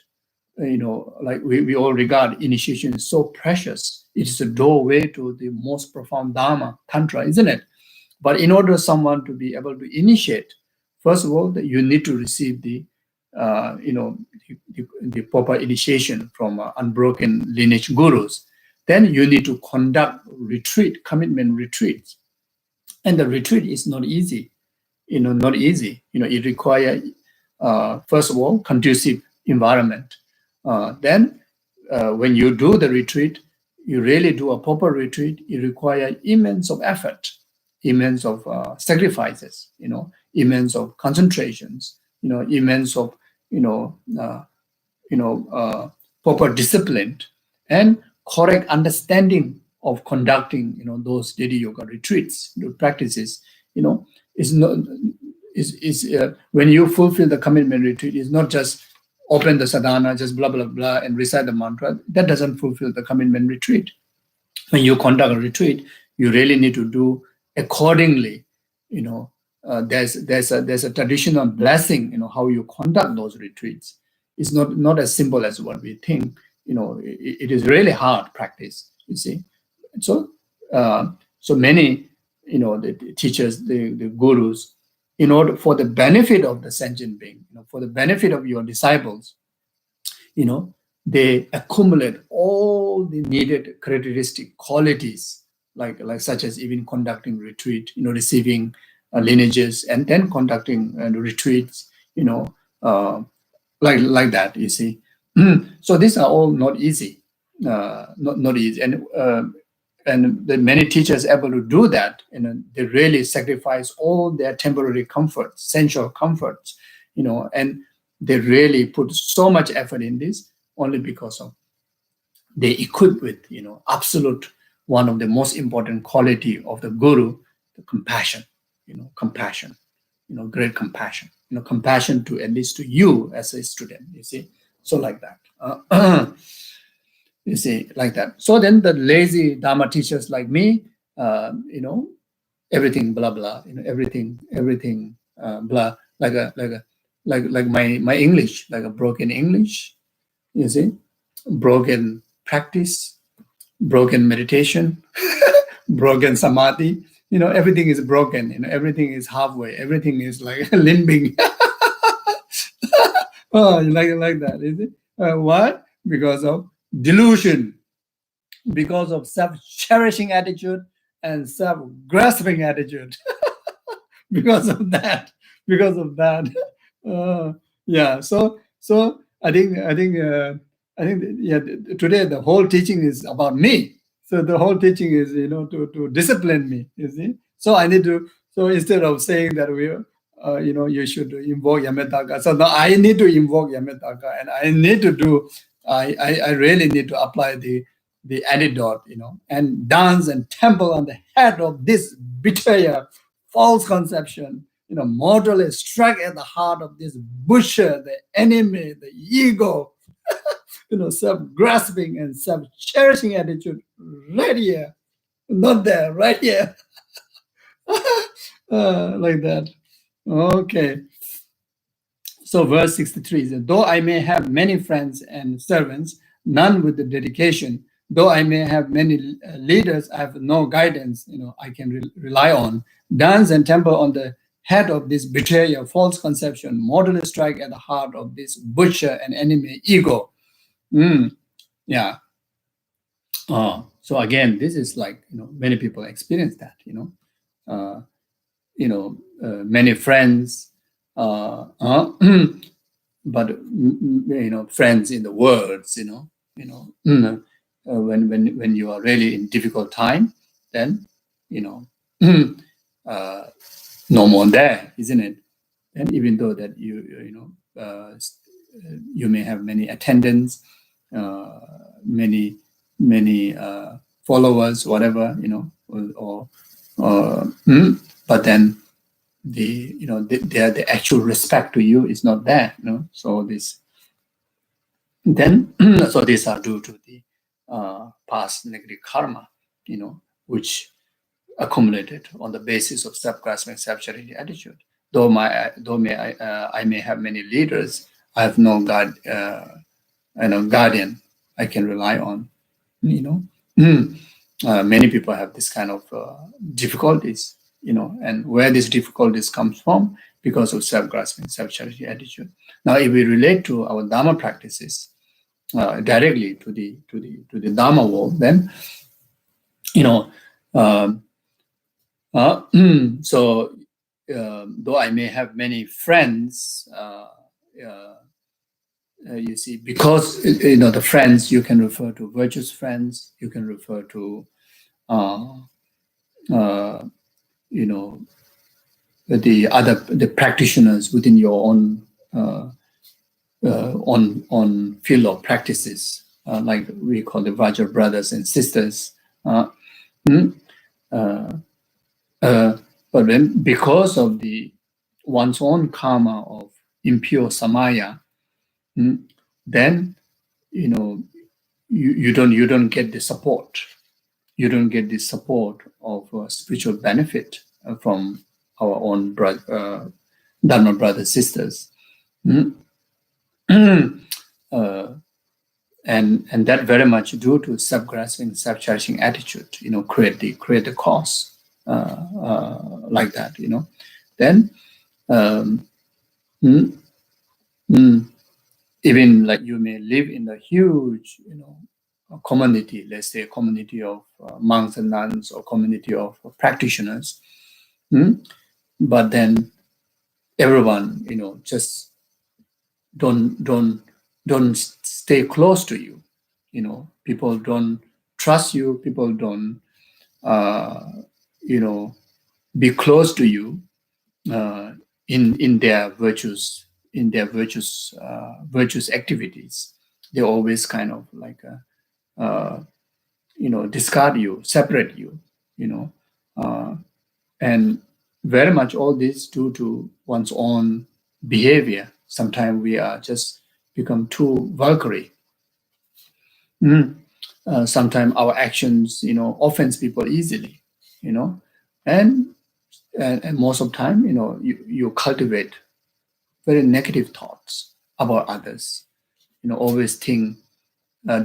like we all regard initiation is so precious. It is a doorway to the most profound Dharma, Tantra, isn't it? But in order for someone to be able to initiate, first of all, that you need to receive the proper initiation from unbroken lineage gurus. Then you need to conduct retreat, commitment retreats. And the retreat is not easy, not easy. It requires, first of all, conducive environment. Then when you do the retreat, you really do a proper retreat, it requires immense of effort, immense of sacrifices, immense of concentrations, immense of, proper discipline and correct understanding of conducting, those daily yoga retreats, practices, is not, when you fulfill the commitment retreat, it's not just open the sadhana, just blah, blah, blah, and recite the mantra. That doesn't fulfill the commitment retreat. When you conduct a retreat, you really need to do accordingly. There's a traditional blessing, how you conduct those retreats. It's not as simple as what we think. It is really hard practice, you see. So many, the teachers, the gurus, in order for the benefit of the sentient being, for the benefit of your disciples, they accumulate all the needed characteristic qualities, like such as even conducting retreat, receiving lineages, and then conducting retreats, like that. You see, so these are all not easy, not easy, and the many teachers able to do that, they really sacrifice all their temporary comforts, sensual comforts, and they really put so much effort in this only because of they equip with, absolute one of the most important quality of the guru, the compassion, compassion, great compassion, compassion to at least to you as a student, you see, so like that. You see, like that. So then the lazy Dharma teachers like me, everything blah blah, everything blah, like my English, like a broken English, you see, broken practice, broken meditation, broken samadhi. Everything is broken. Everything is halfway. Everything is like limping. Oh, you like that, is it? Why? Because of delusion, because of self-cherishing attitude and self-grasping attitude. because of that. Yeah. So I think yeah, today the whole teaching is about me. So the whole teaching is, to discipline me, you see. So I need to, so instead of saying that you should invoke Yametaka, so now I need to invoke Yametaka, and I need to do, I really need to apply the antidote, and dance and temple on the head of this betrayer, false conception, mortally struck at the heart of this butcher, the enemy, the ego, self-grasping and self-cherishing attitude right here, not there, right here. Like that. Okay. So verse 63 is, though I may have many friends and servants, none with the dedication, though I may have many leaders, I have no guidance, I can rely on. Dance and temple on the head of this betrayal, false conception, mortally strike at the heart of this butcher and enemy ego. Yeah. So again, this is like, many people experience that, many friends, but friends in the words, when you are really in difficult time, then no more there, isn't it? And even though that you may have many attendants, many followers, whatever, but then the actual respect to you is not there, So this then so these are due to the past negative karma, which accumulated on the basis of self-grasping, self-charity attitude. Though I may have many leaders, I have no guardian I can rely on. Many people have this kind of difficulties, and where these difficulties comes from because of self-grasping, self-charity attitude. Now, if we relate to our Dharma practices directly to the Dharma world, then so though I may have many friends, you see, because the friends, you can refer to virtuous friends, you can refer to the practitioners within your own on field of practices, like we call the Vajra brothers and sisters. But then, because of one's own karma of impure samaya, then you don't get the support. You don't get the support of spiritual benefit from our own Dharma brothers sisters, and that very much due to self-grasping, self-cherishing attitude. Create the cause like that. Then even like you may live in a huge, community, let's say a community of monks and nuns or community of practitioners, but then everyone, just don't stay close to you. People don't trust you. People don't, be close to you in their virtues, virtuous activities. They always kind of like discard you, separate you, and very much all this due to one's own behavior. Sometimes we are just become too vulgar. Sometimes our actions, offends people easily, and most of the time, you cultivate very negative thoughts about others. Always think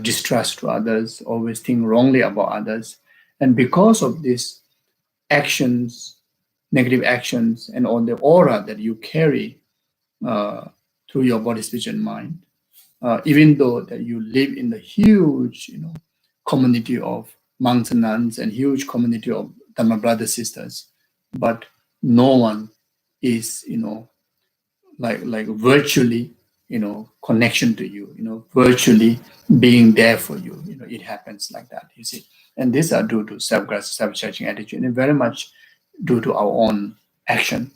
distrust to others, always think wrongly about others, and because of these actions, negative actions, and all the aura that you carry through your body, speech, and mind, even though that you live in the huge, community of monks and nuns and huge community of Dharma brothers sisters, but no one is, like virtually, connection to you, virtually being there for you. It happens like that, you see. And these are due to self-grasping, self-cherishing attitude, and very much due to our own action.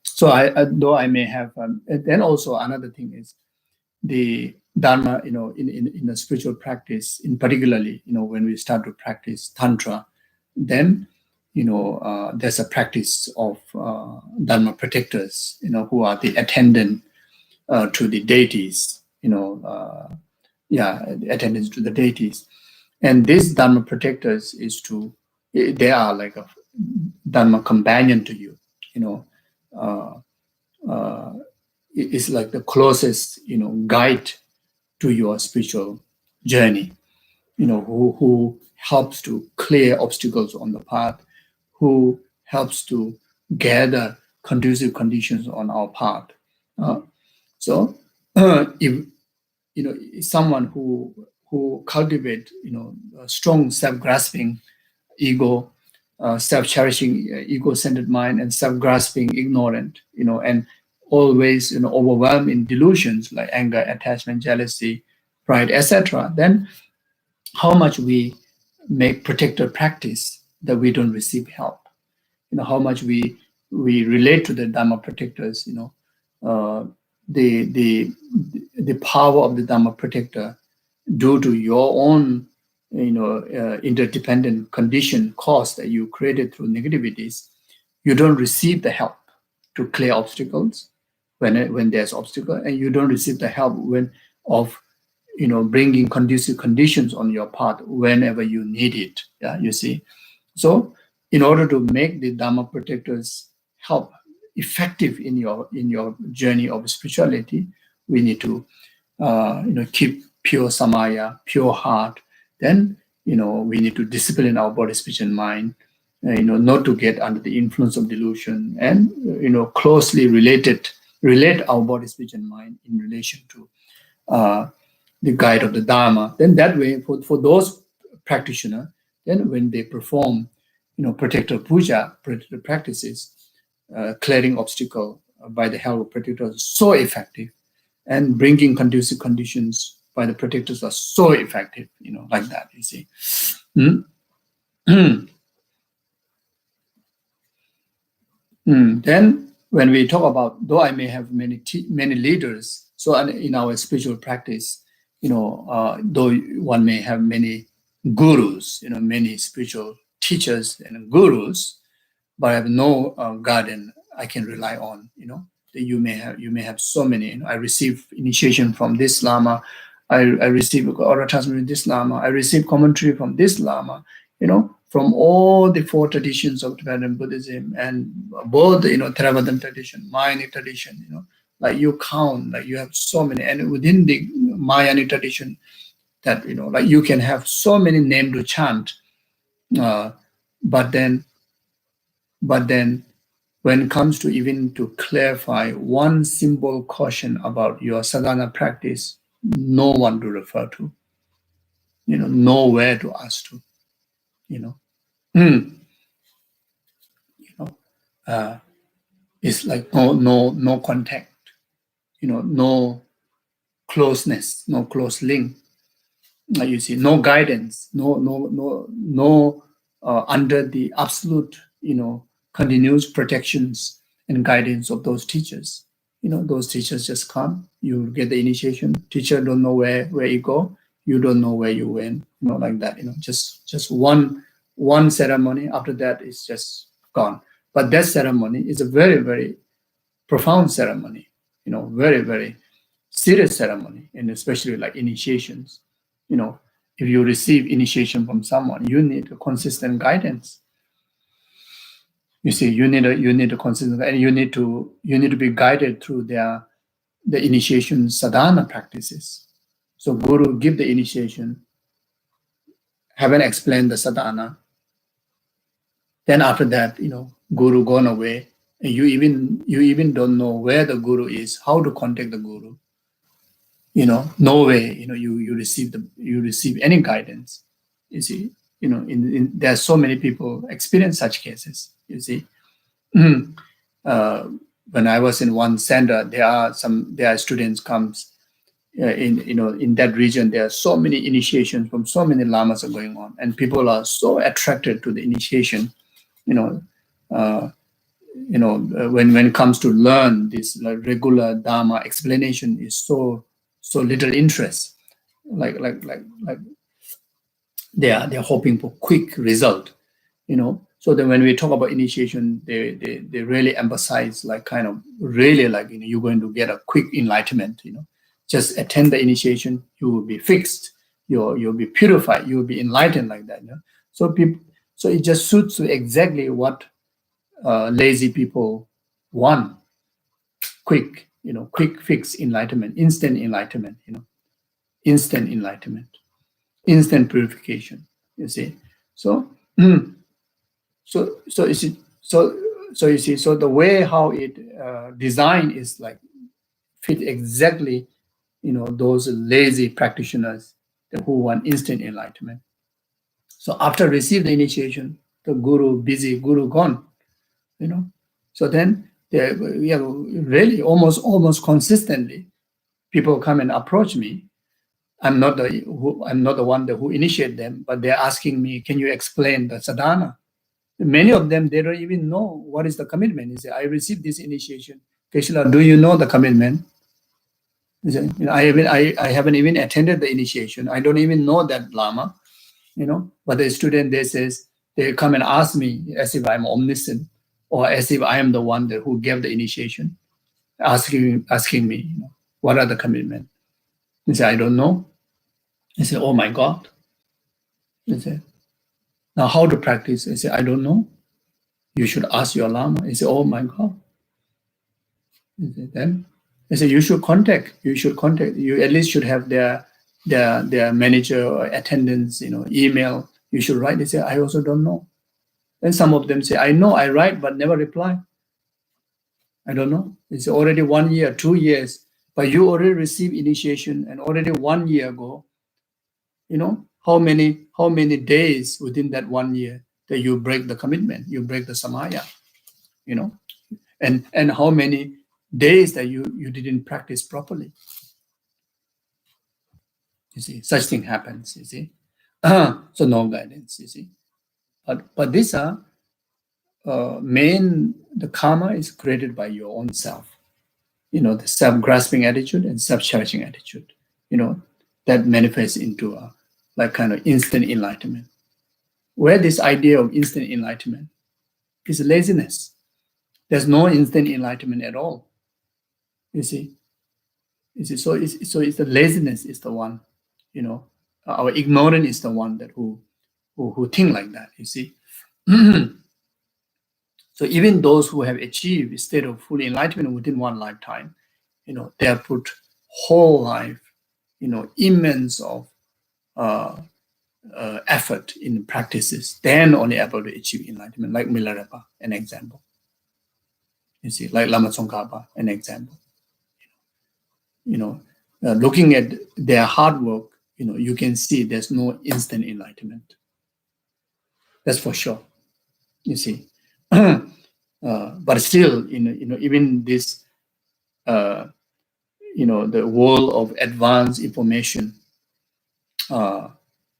So though I may have, then also another thing is the Dharma, in a spiritual practice, in particularly, when we start to practice Tantra, then, there's a practice of Dharma Protectors, who are the attendant to the deities, attendants to the deities. And these Dharma Protectors they are like a Dharma companion to you, it's like the closest, guide to your spiritual journey, who helps to clear obstacles on the path, who helps to gather conducive conditions on our part. So if someone who cultivate a strong self-grasping ego, self-cherishing, ego-centered mind, and self-grasping ignorant, and always overwhelmed in delusions like anger, attachment, jealousy, pride, etc., then how much we make protector practice that we don't receive help. How much we relate to the Dharma protectors. Uh, the power of the Dharma protector due to your own interdependent condition cause that you created through negativities, you don't receive the help to clear obstacles when there's obstacle, and you don't receive the help when of bringing conducive conditions on your path whenever you need it. Yeah, you see. So in order to make the Dharma protectors help effective in your journey of spirituality, we need to keep pure samaya, pure heart. Then we need to discipline our body, speech, and mind. Not to get under the influence of delusion, and closely relate our body, speech, and mind in relation to the guide of the Dharma. Then that way, for those practitioners, then when they perform, protector puja, protector practices, clearing obstacle by the help of protectors, so effective, and bringing conducive conditions by the protectors are so effective. Like that. You see. Then when we talk about, though I may have many leaders, so in our spiritual practice, though one may have many gurus, many spiritual teachers and gurus, but I have no guardian I can rely on. That you may have so many. I receive initiation from this lama, I receive oral transmission from this lama, I receive commentary from this lama. From all the four traditions of Tibetan Buddhism, and both Theravada tradition, Mahayana tradition. Like you count, like you have so many, and within the Mahayana tradition, that like you can have so many names to chant, but then when it comes to even to clarify one simple caution about your sadhana practice, no one to refer to, nowhere to ask to, it's like no contact, no closeness, no close link. You see, no guidance, no under the absolute, continuous protections and guidance of those teachers. Those teachers just come, you get the initiation, teacher don't know where you go, you don't know where you went, like that. Just one ceremony. After that, it's just gone. But that ceremony is a very, very profound ceremony, very, very serious ceremony, and especially like initiations. If you receive initiation from someone, you need a consistent guidance. You see, you need a consistent, and you need to be guided through the initiation sadhana practices. So Guru give the initiation, haven't explained the sadhana. Then after that, Guru gone away, and you even don't know where the Guru is, how to contact the Guru. No way, you receive any guidance. You see, there are so many people experience such cases. You see, when I was in one center, there are students comes in that region. There are so many initiations from so many lamas are going on, and people are so attracted to the initiation. When it comes to learn this regular Dharma explanation is so little interest. Like they're hoping for quick result. So then when we talk about initiation, they really emphasize like kind of really like you're going to get a quick enlightenment. Just attend the initiation, you will be fixed, you'll be purified, you will be enlightened, like that. So it just suits exactly what lazy people want. Quick fix enlightenment, instant enlightenment, instant purification. You see, so so so you see, so the way how it designed is like fit exactly, those lazy practitioners who want instant enlightenment. So after receive the initiation, the guru busy, guru gone, So then really almost consistently, people come and approach me. I'm not the one who initiate them, but they're asking me, can you explain the sadhana? Many of them, they don't even know what is the commitment. They say, I received this initiation. Geshela, do you know the commitment? Say, I haven't even attended the initiation. I don't even know that Lama, But the student, they come and ask me as if I'm omniscient or as if I am the one who gave the initiation, asking me, what are the commitment? They say, I don't know. They say, oh my God. They say, now how to practice? They say, I don't know. You should ask your Lama. They say, oh my God. Then they say, you should contact. You at least should have their manager or attendance, email. You should write. They say, I also don't know. Then some of them say, I know, I write, but never reply. I don't know. It's already 1 year, 2 years, but you already received initiation, and already 1 year ago, how many days within that 1 year that you break the commitment, you break the samaya, and how many days that you didn't practice properly. You see, such thing happens, you see. So no guidance, you see. But these are the karma is created by your own self. The self-grasping attitude and self-cherishing attitude, that manifests into a like kind of instant enlightenment. Where this idea of instant enlightenment is laziness. There's no instant enlightenment at all. You see. So it's the laziness is the one, our ignorance is the one that who think like that. You see. So even those who have achieved a state of full enlightenment within one lifetime, they have put whole life, immense of effort in practices, then only able to achieve enlightenment, like Milarepa, an example. You see, like Lama Tsongkhapa, an example. Looking at their hard work, you can see there's no instant enlightenment. That's for sure. You see, but still, even this, the world of advanced information,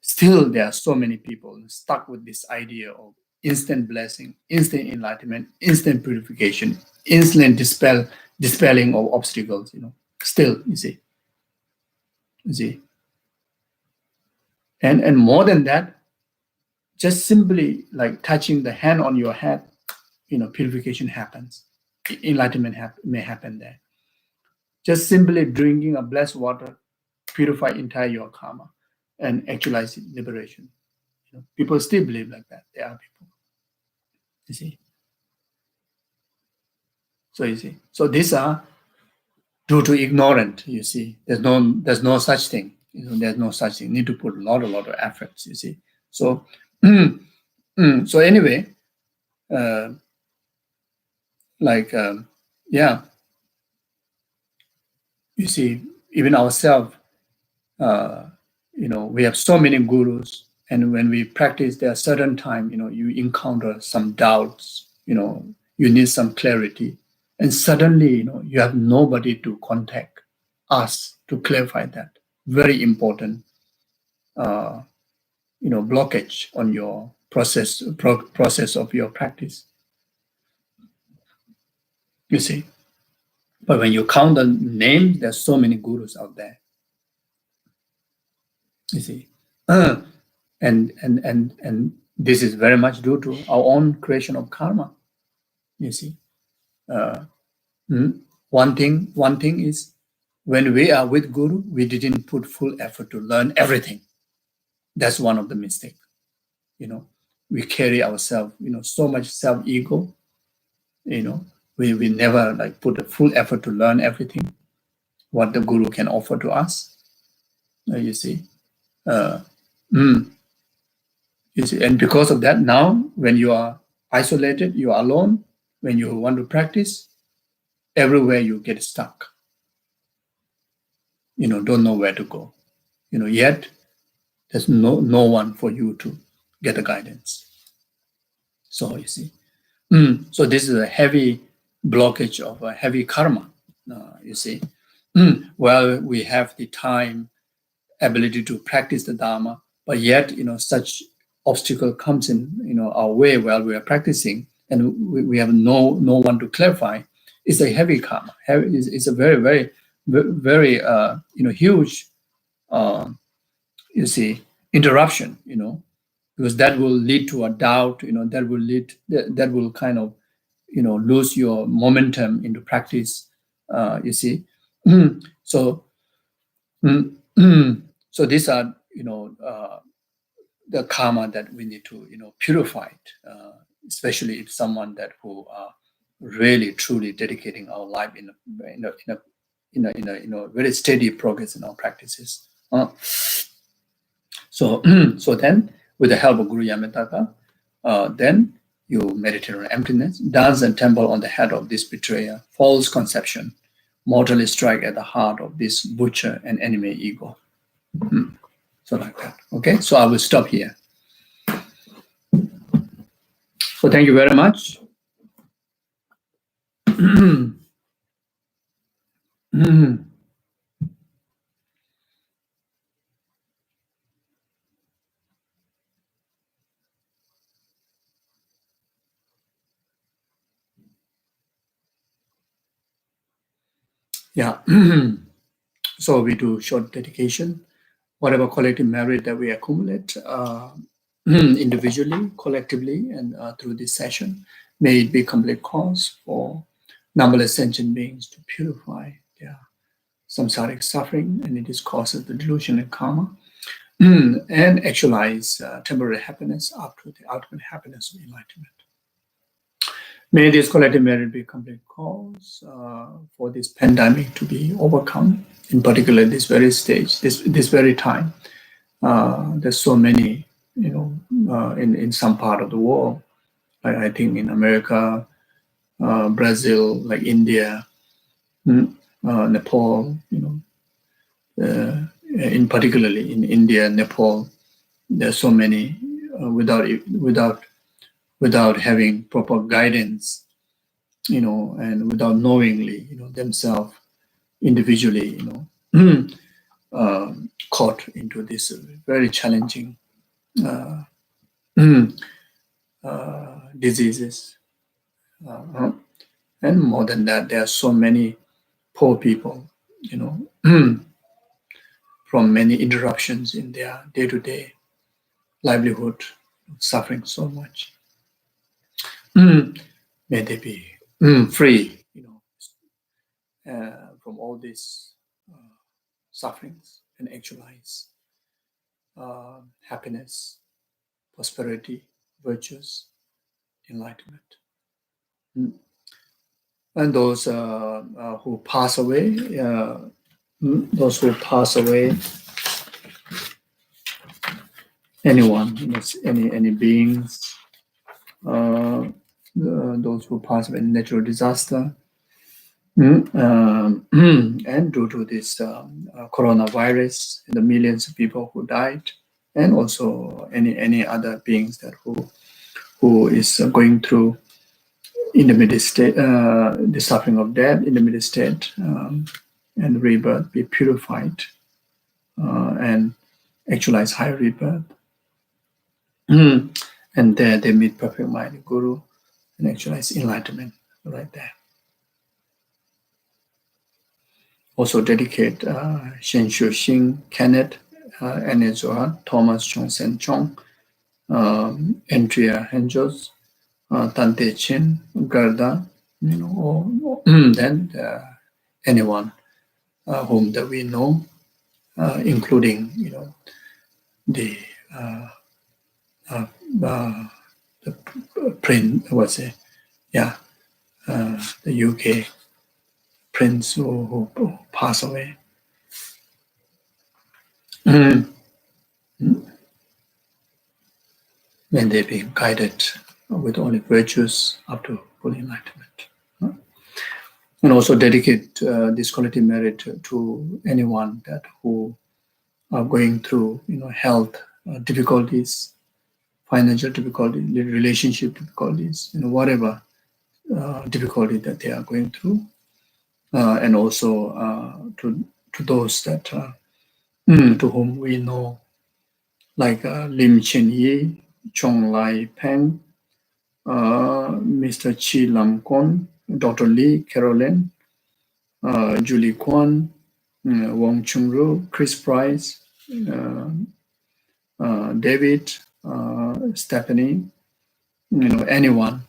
still there are so many people stuck with this idea of instant blessing, instant enlightenment, instant purification, instant dispelling of obstacles. Still, you see. And more than that, just simply like touching the hand on your head, purification happens. Enlightenment may happen there. Just simply drinking a blessed water, purify entire your karma and actualize liberation. People still believe like that. There are people. You see. So you see. So these are due to ignorant. You see. There's no such thing. There's no such thing. Need to put a lot of efforts. You see. So so anyway, you see, even ourselves, we have so many gurus, and when we practice, there are certain time, you encounter some doubts, you need some clarity, and suddenly, you have nobody to contact us to clarify that. Very important, blockage on your process of your practice. You see, but when you count the names, there's so many gurus out there. You see, and this is very much due to our own creation of karma. You see, one thing is when we are with guru, we didn't put full effort to learn everything. That's one of the mistakes. We carry ourselves, so much self-ego. We never like put a full effort to learn everything what the guru can offer to us. You see. You see, and because of that, now when you are isolated, you are alone, when you want to practice, everywhere you get stuck. Don't know where to go. Yet there's no one for you to get the guidance. So you see, so this is a heavy blockage of a heavy karma. You see, well, we have the time, ability to practice the Dharma, but yet such obstacle comes in our way while we are practicing, and we have no one to clarify. It's a heavy karma. It's a very very huge you see interruption. Because that will lead to a doubt. That will kind of lose your momentum into practice. You see, so so these are the karma that we need to purify it, especially if someone that who are really truly dedicating our life in a very steady progress in our practices. So so then, with the help of Guru Yamataka, then you meditate on emptiness, dance and temple on the head of this betrayer, false conception, mortally strike at the heart of this butcher and enemy ego. So like that. Okay, so I will stop here. So thank you very much. Yeah. So we do short dedication. Whatever collective merit that we accumulate individually, collectively, and through this session, may it be complete cause for numberless sentient beings to purify their samsaric suffering, and it is cause of the delusion and karma, and actualize temporary happiness up to the ultimate happiness of enlightenment. May this collective merit be complete cause for this pandemic to be overcome, in particular this very stage, this very time. There's so many, in some part of the world, like I think in America, Brazil, like India, Nepal, in particularly in India, Nepal, there's so many without having proper guidance, and without knowingly, themselves individually, caught into this very challenging diseases. And more than that, there are so many poor people, from many interruptions in their day-to-day livelihood, suffering so much. May they be free, from all these sufferings and actualize happiness, prosperity, virtues, enlightenment. And those who pass away, anyone, any beings, those who pass away in natural disaster, and due to this coronavirus, the millions of people who died, and also any other beings that who is going through intermediate state, the suffering of death, intermediate state, and rebirth, be purified and actualize higher rebirth. And there they meet perfect mind Guru and actualize enlightenment right there. Also dedicate Shen Shu Xing, Kenneth, N.A. Zohar, Thomas Chong Sen Chong, Andrea Henjos, Tante Chin, Gerda, or then anyone whom that we know, including the prince, the UK prince who passed away. When they be guided with only virtues up to full enlightenment. And also dedicate this quality merit to anyone that who are going through, health difficulties, financial difficulty, relationship difficulties, whatever difficulty that they are going through, and also to those that to whom we know, like Lim Chen Yi, Chong Lai Peng, Mr. Chi Lam Kon, Dr. Lee, Caroline, Julie Kwan, Wong Chung Ru, Chris Price, David, Stephanie, anyone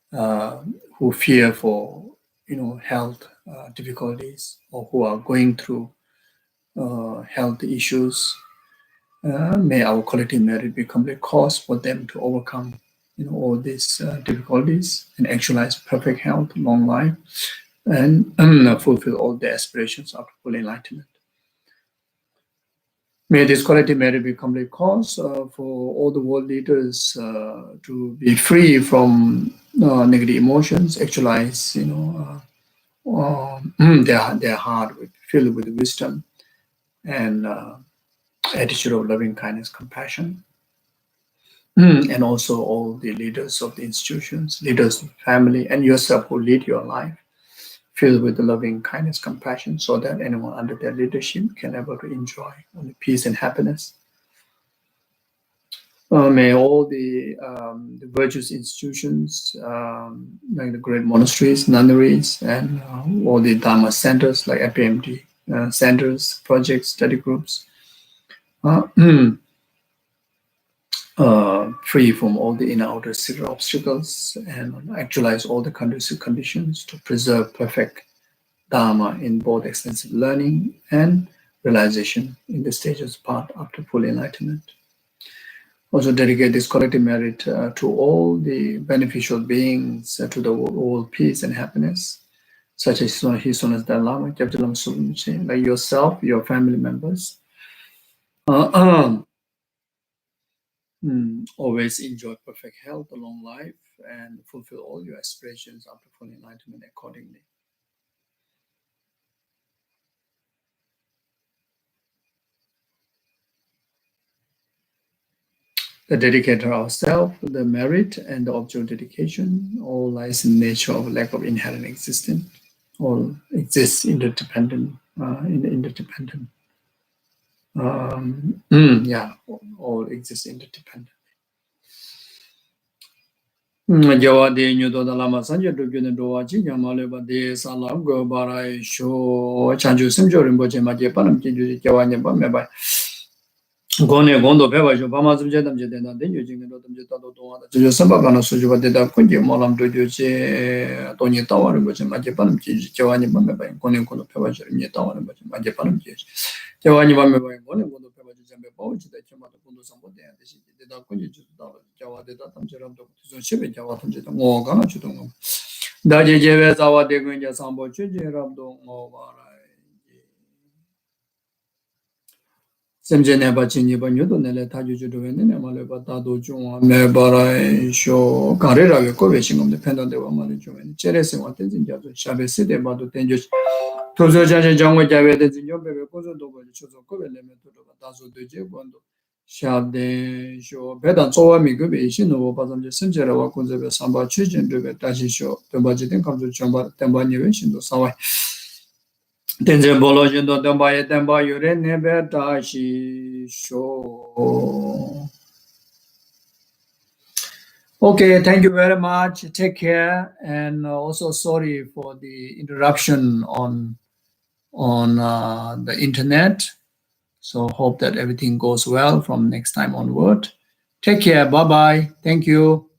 who fear for health difficulties, or who are going through health issues. May our quality merit become the cause for them to overcome all these difficulties and actualize perfect health, long life, and fulfill all the aspirations of full enlightenment. May this quality merit become the cause for all the world leaders to be free from negative emotions, actualize their heart filled with wisdom and attitude of loving kindness, compassion. And also all the leaders of the institutions, leaders of family, and yourself who lead your life, filled with the loving kindness, compassion, so that anyone under their leadership can able to enjoy only peace and happiness. May all the virtuous institutions, like the great monasteries, nunneries, and all the Dharma centers like FPMD centers, projects, study groups, free from all the inner outer secret obstacles, and actualize all the conducive conditions to preserve perfect Dharma in both extensive learning and realization in the stages path after full enlightenment. Also dedicate this quality merit to all the beneficial beings, to the world peace and happiness, such as His Holiness Dalai Lama, like yourself, your family members. Always enjoy perfect health, a long life, and fulfill all your aspirations after full enlightenment accordingly. The dedicator ourselves, the merit and the object of dedication, all lies in nature of lack of inherent existence. All exists interdependent, interdependent. All exist interdependent. Jawa de nyudo da lama sanje do gyune do wa chi nyama le ba de salam go barai sho chanju simjo rimbo che ma je panam chi ju jawa nya ba me ba gone gondo pe ba jo ba ma zum je dam je de na de nyu jing do dam je ta do do wa da jo samba ba na su ju ba de da kun je mo lam do ju che to ni ta wa rimbo che ma je panam chi ju jawa nya ba me ba gone gondo pe ba jo ni ta wa rimbo che ma je panam chi jawa nya ba me ba gone gondo pe ba jo jambe ba chi da che ma do gondo sambo de de shi de da kun je ju da jawa de da tam je ram do so chibe jawa tam je da ngo ga na chu do ngo da je je ve za wa de kun je sambo chu je ram do ngo ba ra semje ne ba chin ni ba nyu do ne le ta ju ju do ne ne ma le ba ta do chu wa me ba ra sho ka re ra ge ko ve shin ngom de pen do de wa ma le chu ne che re se wa ten jin ja zo sha be se de ba do ten ju to zo ja je jang wa ja ve de jin yo be be ko zo do ba chu zo ko ve le me to do ba ta zo de je gon do sha de sho be dan zo wa mi ge be shin no ba zam je sem je ra wa kun ze be sam ba chu jin de be ta shi sho de ba ji den kam zo chang ba ten ba ni ve shin do sa wa Tenze bolo jindo temba ye temba yure nebe tashi sho. Okay, thank you very much. Take care, and also sorry for the interruption on the internet. So hope that everything goes well from next time onward. Take care. Bye bye. Thank you.